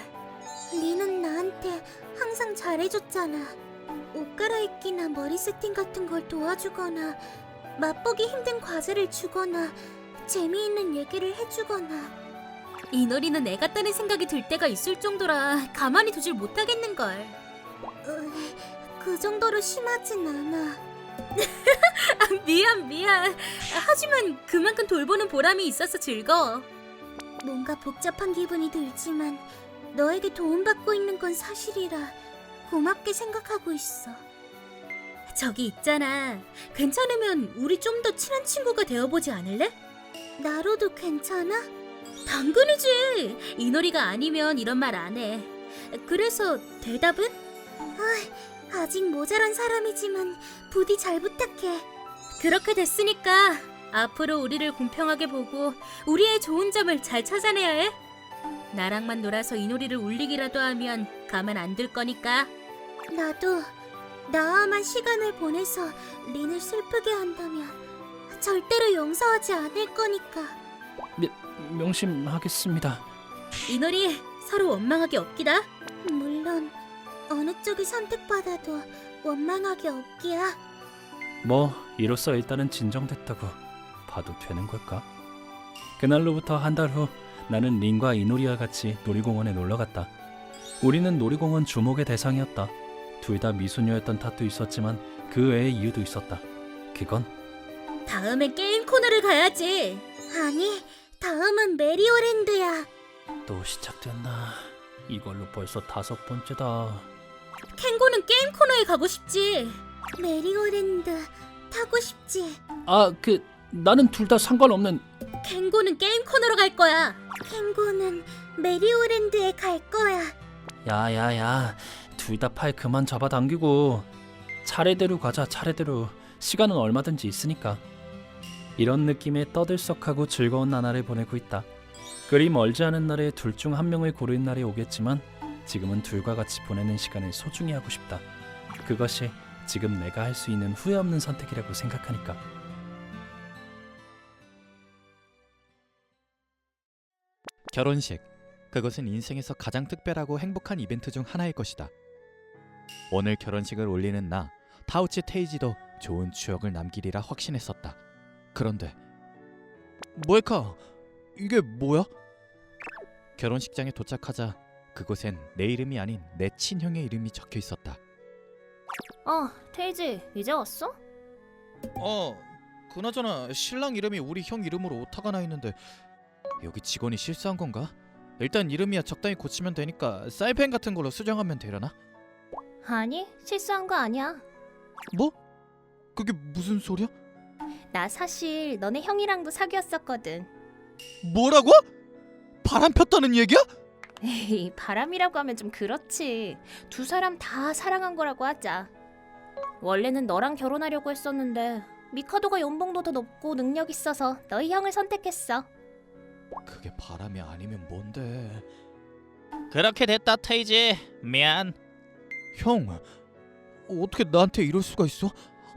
린은 나한테 항상 잘해줬잖아. 옷 갈아입기나 머리 세팅 같은 걸 도와주거나 맛보기 힘든 과제를 주거나 재미있는 얘기를 해주거나. 이노리는 애 같다는 생각이 들 때가 있을 정도라 가만히 두질 못하겠는걸. 그 정도로 심하진 않아. 미안. 하지만 그만큼 돌보는 보람이 있어서 즐거워. 뭔가 복잡한 기분이 들지만 너에게 도움받고 있는 건 사실이라 고맙게 생각하고 있어. 저기 있잖아. 괜찮으면 우리 좀 더 친한 친구가 되어보지 않을래? 나로도 괜찮아? 당근이지. 이노리가 아니면 이런 말 안 해. 그래서 대답은? 아직 모자란 사람이지만 부디 잘 부탁해. 그렇게 됐으니까 앞으로 우리를 공평하게 보고 우리의 좋은 점을 잘 찾아내야 해. 나랑만 놀아서 이노리를 울리기라도 하면 가만 안 둘 거니까. 나도 나와만 시간을 보내서 린을 슬프게 한다면 절대로 용서하지 않을 거니까. 명심하겠습니다. 이노리, 서로 원망하게 없기다. 물론 어느 쪽이 선택받아도 원망하게 없기야. 뭐 이로써 일단은 진정됐다고 봐도 되는 걸까? 그날로부터 한 달 후 나는 린과 이노리와 같이 놀이공원에 놀러갔다. 우리는 놀이공원 주목의 대상이었다. 둘 다 미소녀였던 탓도 있었지만 그 외의 이유도 있었다. 그건 다음엔 게임 코너를 가야지. 아니, 다음은 메리오랜드야. 또 시작됐나? 이걸로 벌써 5번째다. 캥거는 게임 코너에 가고 싶지. 메리오랜드 타고 싶지. 나는 둘 다 상관없는. 캥거는 게임 코너로 갈 거야. 캥거는 메리오랜드에 갈 거야. 야야야, 둘 다 팔 그만 잡아당기고 차례대로 가자. 차례대로. 시간은 얼마든지 있으니까. 이런 느낌의 떠들썩하고 즐거운 나날을 보내고 있다. 그리 멀지 않은 날에 둘 중 한 명을 고르는 날이 오겠지만 지금은 둘과 같이 보내는 시간을 소중히 하고 싶다. 그것이 지금 내가 할 수 있는 후회 없는 선택이라고 생각하니까. 결혼식. 그것은 인생에서 가장 특별하고 행복한 이벤트 중 하나일 것이다. 오늘 결혼식을 올리는 나 타우치 테이지도 좋은 추억을 남기리라 확신했었다. 그런데 모에카, 이게 뭐야? 결혼식장에 도착하자 그곳엔 내 이름이 아닌 내 친형의 이름이 적혀 있었다. 테이지 이제 왔어? 그나저나 신랑 이름이 우리 형 이름으로 오타가 나 있는데 여기 직원이 실수한 건가? 일단 이름이야 적당히 고치면 되니까 사인펜 같은 걸로 수정하면 되려나? 아니, 실수한 거 아니야. 뭐? 그게 무슨 소리야? 나 사실 너네 형이랑도 사귀었었거든. 뭐라고? 바람 폈다는 얘기야? 에이, 바람이라고 하면 좀 그렇지. 두 사람 다 사랑한 거라고 하자. 원래는 너랑 결혼하려고 했었는데 미카도가 연봉도 더 높고 능력 있어서 너희 형을 선택했어. 그게 바람이 아니면 뭔데? 그렇게 됐다 테이지. 미안. 형, 어떻게 나한테 이럴 수가 있어?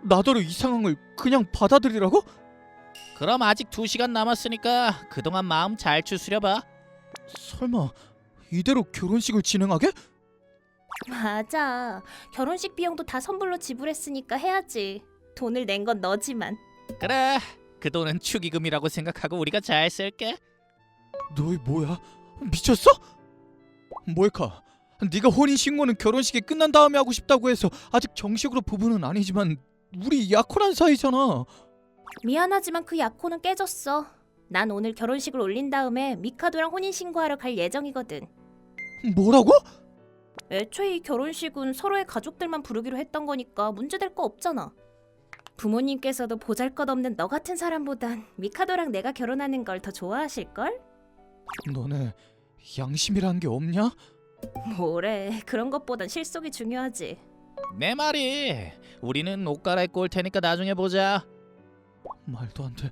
나더러 이 상황을 그냥 받아들이라고? 그럼 아직 2시간 남았으니까 그동안 마음 잘 추스려봐. 설마 이대로 결혼식을 진행하게? 맞아. 결혼식 비용도 다 선불로 지불했으니까 해야지. 돈을 낸 건 너지만. 그래, 그 돈은 축의금이라고 생각하고 우리가 잘 쓸게. 너희 뭐야? 미쳤어? 모에카, 네가 혼인신고는 결혼식이 끝난 다음에 하고 싶다고 해서 아직 정식으로 부부는 아니지만 우리 약혼한 사이잖아. 미안하지만 그 약혼은 깨졌어. 난 오늘 결혼식을 올린 다음에 미카도랑 혼인신고하러 갈 예정이거든. 뭐라고? 애초에 이 결혼식은 서로의 가족들만 부르기로 했던 거니까 문제될 거 없잖아. 부모님께서도 보잘것없는 너 같은 사람보단 미카도랑 내가 결혼하는 걸 더 좋아하실걸? 너네 양심이란 게 없냐? 뭐래, 그런 것보단 실속이 중요하지. 내 말이. 우리는 옷 갈아입고 올 테니까 나중에 보자. 말도 안 돼.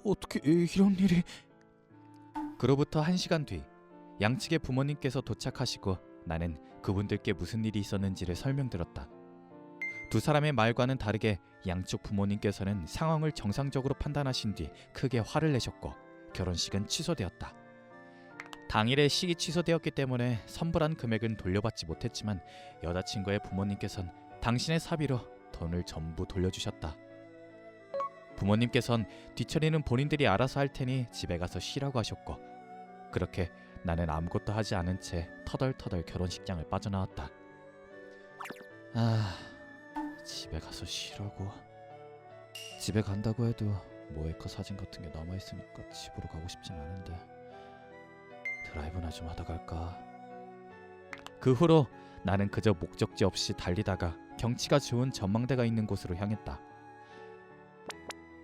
어떻게 이런 일이? 그로부터 1시간 뒤 양측의 부모님께서 도착하시고 나는 그분들께 무슨 일이 있었는지를 설명드렸다. 두 사람의 말과는 다르게 양쪽 부모님께서는 상황을 정상적으로 판단하신 뒤 크게 화를 내셨고 결혼식은 취소되었다. 당일에 식이 취소되었기 때문에 선불한 금액은 돌려받지 못했지만 여자친구의 부모님께선 당신의 사비로 돈을 전부 돌려주셨다. 부모님께선 뒤처리는 본인들이 알아서 할 테니 집에 가서 쉬라고 하셨고 그렇게 나는 아무것도 하지 않은 채 터덜터덜 결혼식장을 빠져나왔다. 집에 가서 쉬라고. 집에 간다고 해도 모에카 사진 같은 게 남아있으니까 집으로 가고 싶진 않은데 드라이브나 좀 하다 갈까? 그 후로 나는 그저 목적지 없이 달리다가 경치가 좋은 전망대가 있는 곳으로 향했다.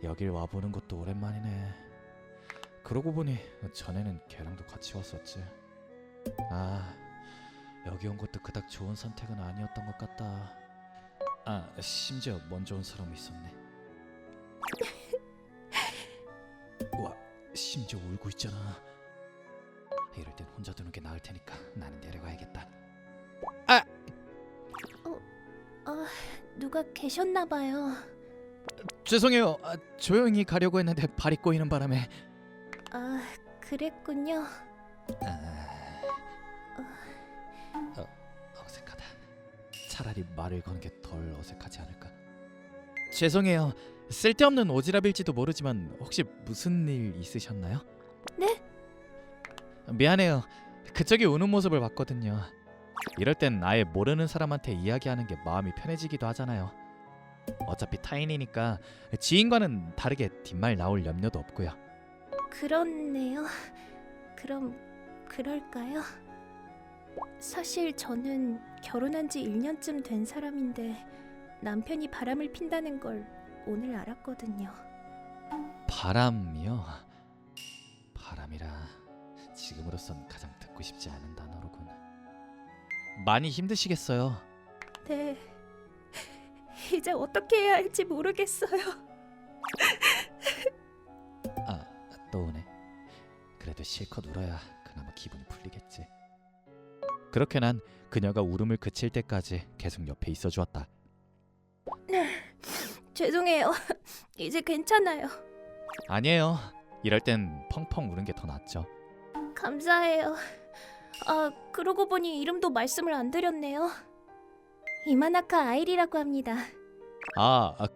여길 와보는 것도 오랜만이네. 그러고 보니 전에는 걔랑도 같이 왔었지. 여기 온 것도 그닥 좋은 선택은 아니었던 것 같다. 심지어 먼저 온 사람이 있었네. 와, 심지어 울고 있잖아. 이럴 땐 혼자 두는 게 나을 테니까 나는 내려가야겠다. 누가 계셨나 봐요. 죄송해요. 조용히 가려고 했는데 발이 꼬이는 바람에. 그랬군요. 어색하다. 차라리 말을 거는 게 덜 어색하지 않을까? 죄송해요. 쓸데없는 오지랖일지도 모르지만 혹시 무슨 일 있으셨나요? 네? 미안해요. 그쪽이 우는 모습을 봤거든요. 이럴 땐 아예 모르는 사람한테 이야기하는 게 마음이 편해지기도 하잖아요. 어차피 타인이니까 지인과는 다르게 뒷말 나올 염려도 없고요. 그렇네요. 그럼 그럴까요? 사실 저는 결혼한 지 1년쯤 된 사람인데 남편이 바람을 핀다는 걸 오늘 알았거든요. 바람이요? 바람이라 지금으로선 가장 듣고 싶지 않은 단어로군. 많이 힘드시겠어요. 네. 이제 어떻게 해야 할지 모르겠어요. 아, 또 오네. 그래도 실컷 울어야 그나마 기분이 풀리겠지. 그렇게 난 그녀가 울음을 그칠 때까지 계속 옆에 있어 주었다. 죄송해요. 이제 괜찮아요. 아니에요. 이럴 땐 펑펑 우는 게 더 낫죠. 감사해요. 아, 그러고 보니 이름도 말씀을 안 드렸네요. 이마나카 아이리라고 합니다.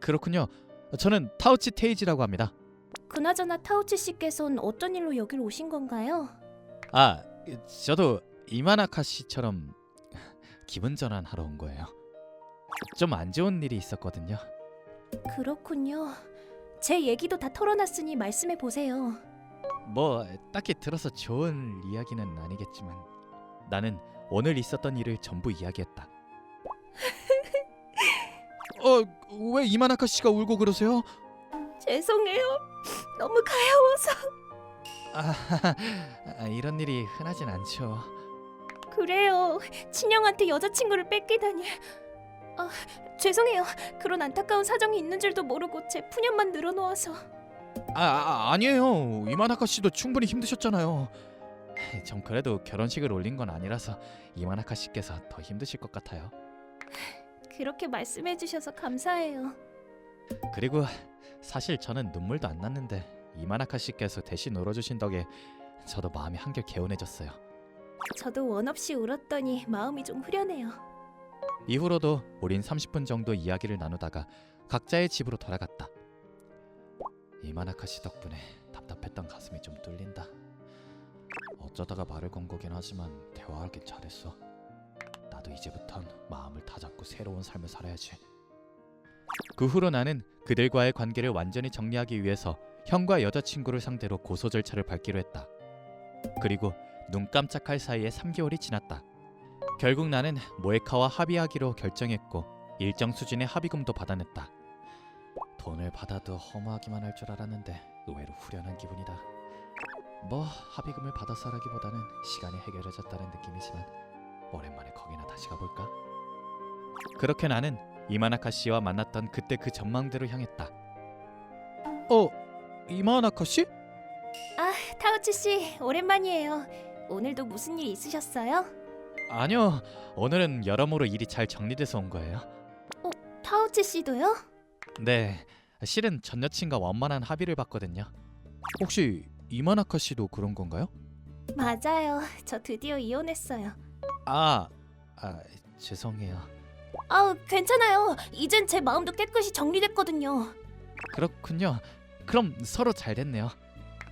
그렇군요. 저는 타우치 테이지라고 합니다. 그나저나 타우치 씨께선 어떤 일로 여길 오신 건가요? 저도 이마나카 씨처럼 기분 전환하러 온 거예요. 좀 안 좋은 일이 있었거든요. 그렇군요. 제 얘기도 다 털어놨으니 말씀해 보세요. 뭐 딱히 들어서 좋은 이야기는 아니겠지만 나는 오늘 있었던 일을 전부 이야기했다. 왜 이마나카 씨가 울고 그러세요? 죄송해요. 너무 가여워서. 이런 일이 흔하진 않죠. 그래요. 친형한테 여자친구를 뺏기다니. 죄송해요. 그런 안타까운 사정이 있는 줄도 모르고 제 푸념만 늘어놓아서. 아니에요. 이마나카 씨도 충분히 힘드셨잖아요. 전 그래도 결혼식을 올린 건 아니라서 이마나카 씨께서 더 힘드실 것 같아요. 그렇게 말씀해 주셔서 감사해요. 그리고 사실 저는 눈물도 안 났는데 이마나카 씨께서 대신 울어주신 덕에 저도 마음이 한결 개운해졌어요. 저도 원 없이 울었더니 마음이 좀 후련해요. 이후로도 우린 30분 정도 이야기를 나누다가 각자의 집으로 돌아갔다. 이마나카 씨 덕분에 답답했던 가슴이 좀 뚫린다. 어쩌다가 말을 건 거긴 하지만 대화하길 잘했어. 나도 이제부턴 마음을 다잡고 새로운 삶을 살아야지. 그 후로 나는 그들과의 관계를 완전히 정리하기 위해서 형과 여자친구를 상대로 고소 절차를 밟기로 했다. 그리고 눈 깜짝할 사이에 3개월이 지났다. 결국 나는 모에카와 합의하기로 결정했고 일정 수준의 합의금도 받아냈다. 돈을 받아도 허무하기만 할 줄 알았는데 의외로 후련한 기분이다. 뭐 합의금을 받아서라기보다는 시간이 해결해졌다는 느낌이지만 오랜만에 거기나 다시 가볼까? 그렇게 나는 이마나카 씨와 만났던 그때 그 전망대로 향했다. 이마나카 씨? 타우치 씨, 오랜만이에요. 오늘도 무슨 일 있으셨어요? 아니요. 오늘은 여러모로 일이 잘 정리돼서 온 거예요. 타우치 씨도요? 네. 실은 전 여친과 원만한 합의를 봤거든요. 혹시 이마나카 씨도 그런 건가요? 맞아요. 저 드디어 이혼했어요. 죄송해요. 괜찮아요. 이젠 제 마음도 깨끗이 정리됐거든요. 그렇군요. 그럼 서로 잘 됐네요.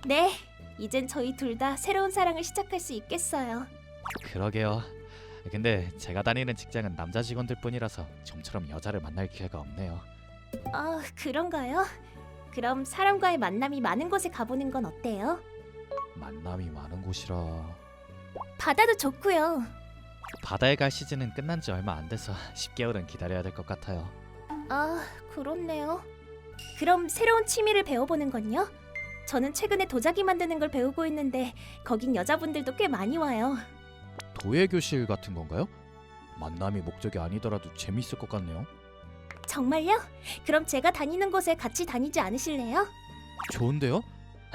네, 이젠 저희 둘 다 새로운 사랑을 시작할 수 있겠어요. 그러게요. 근데 제가 다니는 직장은 남자 직원들 뿐이라서 좀처럼 여자를 만날 기회가 없네요. 그런가요? 그럼 사람과의 만남이 많은 곳에 가보는 건 어때요? 만남이 많은 곳이라... 바다도 좋고요. 바다에 갈 시즌은 끝난 지 얼마 안 돼서 10개월은 기다려야 될 것 같아요. 그렇네요. 그럼 새로운 취미를 배워보는 건요? 저는 최근에 도자기 만드는 걸 배우고 있는데 거긴 여자분들도 꽤 많이 와요. 도예 교실 같은 건가요? 만남이 목적이 아니더라도 재밌을 것 같네요. 정말요? 그럼 제가 다니는 곳에 같이 다니지 않으실래요? 좋은데요?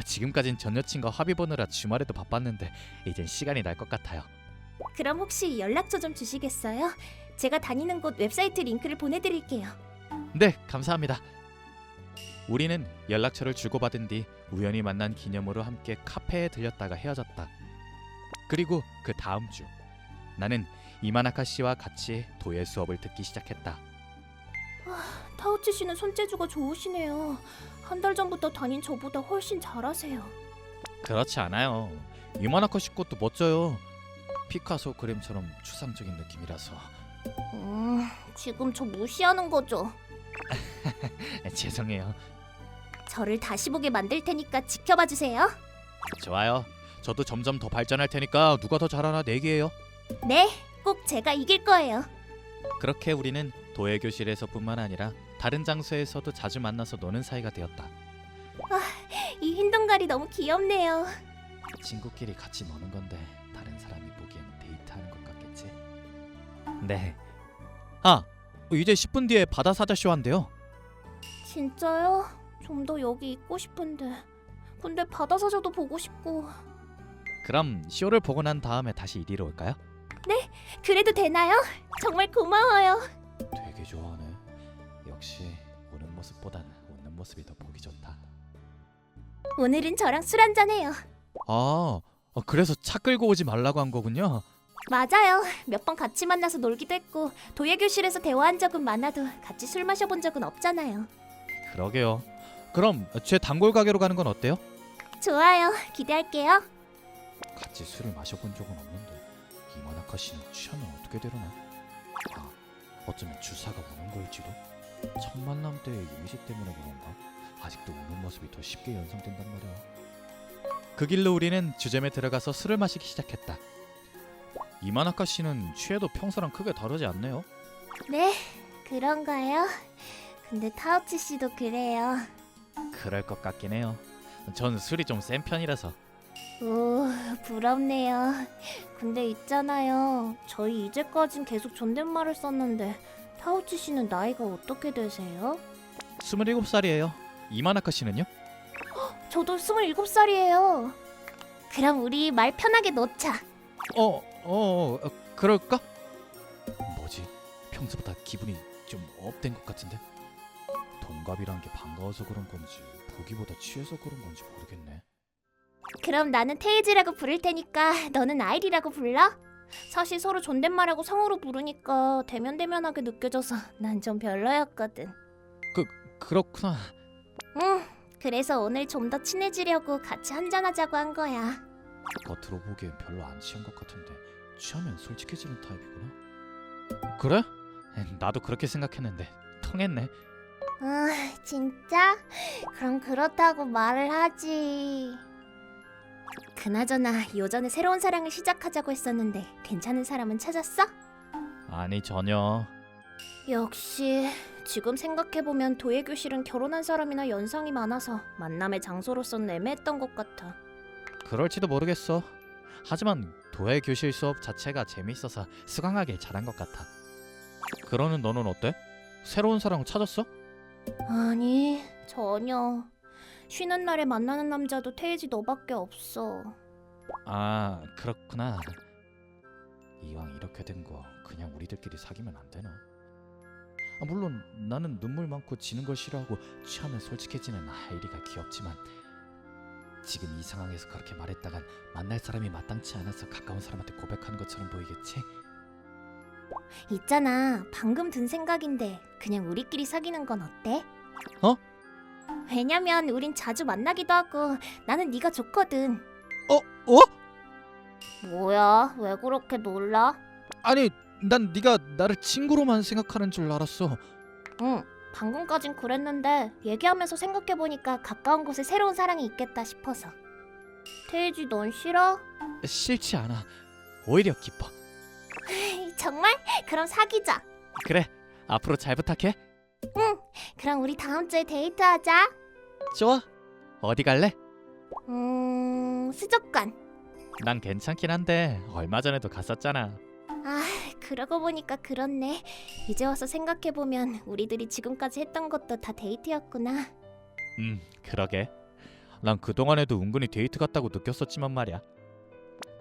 지금까진 전 여친과 합의 보느라 주말에도 바빴는데 이젠 시간이 날 것 같아요. 그럼 혹시 연락처 좀 주시겠어요? 제가 다니는 곳 웹사이트 링크를 보내드릴게요. 네, 감사합니다. 우리는 연락처를 주고받은 뒤 우연히 만난 기념으로 함께 카페에 들렸다가 헤어졌다. 그리고 그 다음 주 나는 이마나카 씨와 같이 도예 수업을 듣기 시작했다. 타우치 씨는 손재주가 좋으시네요. 한 달 전부터 다닌 저보다 훨씬 잘하세요. 그렇지 않아요. 이마나카 씨 것도 멋져요. 피카소 그림처럼 추상적인 느낌이라서. 지금 저 무시하는 거죠? 죄송해요. 저를 다시 보게 만들 테니까 지켜봐 주세요. 좋아요. 저도 점점 더 발전할 테니까 누가 더 잘하나 내기해요. 네, 꼭 제가 이길 거예요. 그렇게 우리는 도예 교실에서뿐만 아니라 다른 장소에서도 자주 만나서 노는 사이가 되었다. 이 흰 동갈이 너무 귀엽네요. 친구끼리 같이 노는 건데 다른 사람이 보기엔 데이트하는 것 같겠지? 네. 아, 이제 10분 뒤에 바다 사자 쇼 한대요. 진짜요? 좀 더 여기 있고 싶은데. 근데 바다 사자도 보고 싶고. 그럼 쇼를 보고 난 다음에 다시 이리로 올까요? 그래도 되나요? 정말 고마워요. 되게 좋아하네. 역시 우는 모습보다는 웃는 모습이 더 보기 좋다. 오늘은 저랑 술 한잔해요. 아, 그래서 차 끌고 오지 말라고 한 거군요. 맞아요. 몇 번 같이 만나서 놀기도 했고 도예 교실에서 대화한 적은 많아도 같이 술 마셔본 적은 없잖아요. 그러게요. 그럼 제 단골 가게로 가는 건 어때요? 좋아요. 기대할게요. 같이 술을 마셔본 적은 없는데 이마나카 씨는 취하면 어떻게 되려나? 아, 어쩌면 주사가 우는 걸지도? 첫 만남 때의 이미지 때문에 그런가? 아직도 우는 모습이 더 쉽게 연상된단 말이야. 그 길로 우리는 주점에 들어가서 술을 마시기 시작했다. 이마나카 씨는 취해도 평소랑 크게 다르지 않네요. 네, 그런가요? 근데 타우치 씨도 그래요. 그럴 것 같긴 해요. 전 술이 좀 센 편이라서. 오, 부럽네요. 근데 있잖아요. 저희 이제까진 계속 존댓말을 썼는데 타우치 씨는 나이가 어떻게 되세요? 27살이에요. 이마나카 씨는요? 저도 27살이에요. 그럼 우리 말 편하게 놓자. 그럴까? 뭐지? 평소보다 기분이 좀 업된 것 같은데? 동갑이란 게 반가워서 그런 건지 보기보다 취해서 그런 건지 모르겠네. 그럼 나는 테이지라고 부를 테니까 너는 아이리라고 불러? 사실 서로 존댓말하고 성으로 부르니까 대면대면하게 느껴져서 난 좀 별로였거든. 그렇구나. 응, 그래서 오늘 좀 더 친해지려고 같이 한잔하자고 한 거야. 겉으로 보기엔 별로 안 취한 것 같은데 취하면 솔직해지는 타입이구나. 그래? 나도 그렇게 생각했는데 통했네. 진짜? 그럼 그렇다고 말을 하지. 그나저나 요전에 새로운 사랑을 시작하자고 했었는데 괜찮은 사람은 찾았어? 아니 전혀. 역시 지금 생각해보면 도예 교실은 결혼한 사람이나 연상이 많아서 만남의 장소로서는 애매했던 것 같아. 그럴지도 모르겠어. 하지만 도예 교실 수업 자체가 재미있어서 수강하길 잘한 것 같아. 그러는 너는 어때? 새로운 사랑을 찾았어? 아니, 전혀. 쉬는 날에 만나는 남자도 테이지 너밖에 없어. 아, 그렇구나. 이왕 이렇게 된 거 그냥 우리들끼리 사귀면 안 되나? 물론 나는 눈물 많고 지는 걸 싫어하고 취하면 솔직해지는 아이리가 귀엽지만 지금 이 상황에서 그렇게 말했다간 만날 사람이 마땅치 않아서 가까운 사람한테 고백하는 것처럼 보이겠지? 있잖아, 방금 든 생각인데 그냥 우리끼리 사귀는 건 어때? 어? 왜냐면 우린 자주 만나기도 하고 나는 네가 좋거든. 어? 뭐야, 왜 그렇게 놀라? 아니, 난 네가 나를 친구로만 생각하는 줄 알았어. 응, 방금까진 그랬는데 얘기하면서 생각해보니까 가까운 곳에 새로운 사랑이 있겠다 싶어서. 테이지 넌 싫어? 싫지 않아. 오히려 기뻐. 정말? 그럼 사귀자. 그래, 앞으로 잘 부탁해. 그럼 우리 다음 주에 데이트하자. 좋아. 어디 갈래? 수족관. 난 괜찮긴 한데 얼마 전에도 갔었잖아. 아, 그러고 보니까 그렇네. 이제 와서 생각해보면 우리들이 지금까지 했던 것도 다 데이트였구나. 그러게. 난 그동안에도 은근히 데이트 같다고 느꼈었지만 말이야.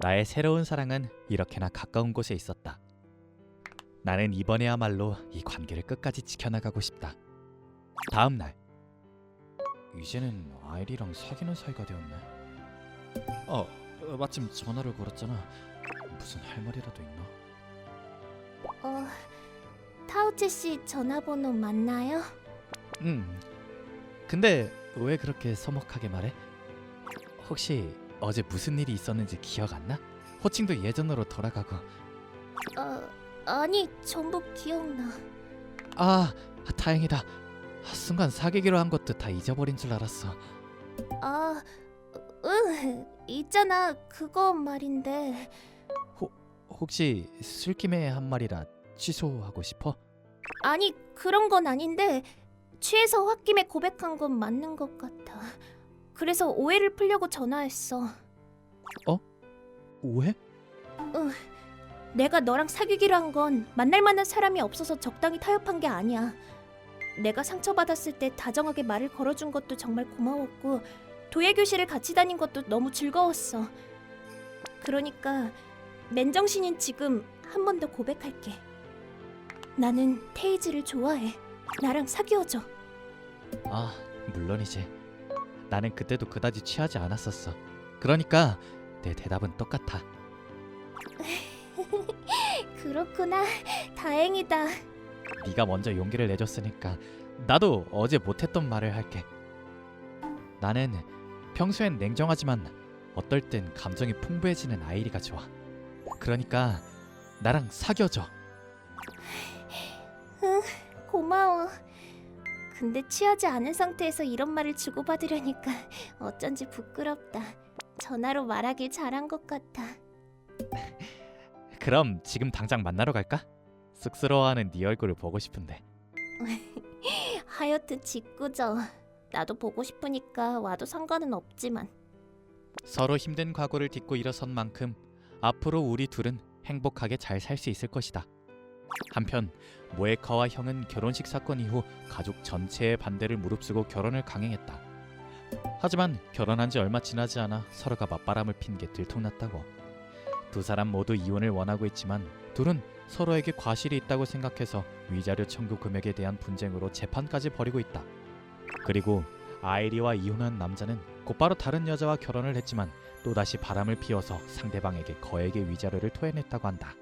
나의 새로운 사랑은 이렇게나 가까운 곳에 있었다. 나는 이번에야말로 이 관계를 끝까지 지켜나가고 싶다. 다음 날. 이제는 아이리랑 사귀는 사이가 되었네. 마침 전화를 걸었잖아. 무슨 할 말이라도 있나? 타우치 씨 전화번호 맞나요? 근데 왜 그렇게 서먹하게 말해? 혹시 어제 무슨 일이 있었는지 기억 안 나? 호칭도 예전으로 돌아가고. 아니, 전부 기억나. 아, 다행이다. 순간 사귀기로 한 것도 다 잊어버린 줄 알았어. 있잖아, 그거 말인데. 혹시 술김에 한 말이라 취소하고 싶어? 아니, 그런 건 아닌데 취해서 홧김에 고백한 건 맞는 것 같아. 그래서 오해를 풀려고 전화했어. 오해? 내가 너랑 사귀기로 한 건 만날 만한 사람이 없어서 적당히 타협한 게 아니야. 내가 상처받았을 때 다정하게 말을 걸어준 것도 정말 고마웠고 도예 교실을 같이 다닌 것도 너무 즐거웠어. 그러니까 맨정신인 지금 한 번 더 고백할게. 나는 테이즈를 좋아해. 나랑 사귀어줘. 아, 물론이지. 나는 그때도 그다지 취하지 않았었어. 그러니까 내 대답은 똑같아. 그렇구나. 다행이다. 네가 먼저 용기를 내줬으니까 나도 어제 못했던 말을 할게. 나는 평소엔 냉정하지만 어떨 땐 감정이 풍부해지는 아이리가 좋아. 그러니까 나랑 사귀어줘. 고마워. 근데 취하지 않은 상태에서 이런 말을 주고받으려니까 어쩐지 부끄럽다. 전화로 말하길 잘한 것 같아. 그럼 지금 당장 만나러 갈까? 쑥스러워하는 네 얼굴을 보고 싶은데. 하여튼 짓궂어. 나도 보고 싶으니까 와도 상관은 없지만. 서로 힘든 과거를 딛고 일어선 만큼 앞으로 우리 둘은 행복하게 잘 살 수 있을 것이다. 한편 모에카와 형은 결혼식 사건 이후 가족 전체의 반대를 무릅쓰고 결혼을 강행했다. 하지만 결혼한 지 얼마 지나지 않아 서로가 맞바람을 핀 게 들통났다고. 두 사람 모두 이혼을 원하고 있지만 둘은 서로에게 과실이 있다고 생각해서 위자료 청구 금액에 대한 분쟁으로 재판까지 벌이고 있다. 그리고 아이리와 이혼한 남자는 곧바로 다른 여자와 결혼을 했지만 또다시 바람을 피워서 상대방에게 거액의 위자료를 토해냈다고 한다.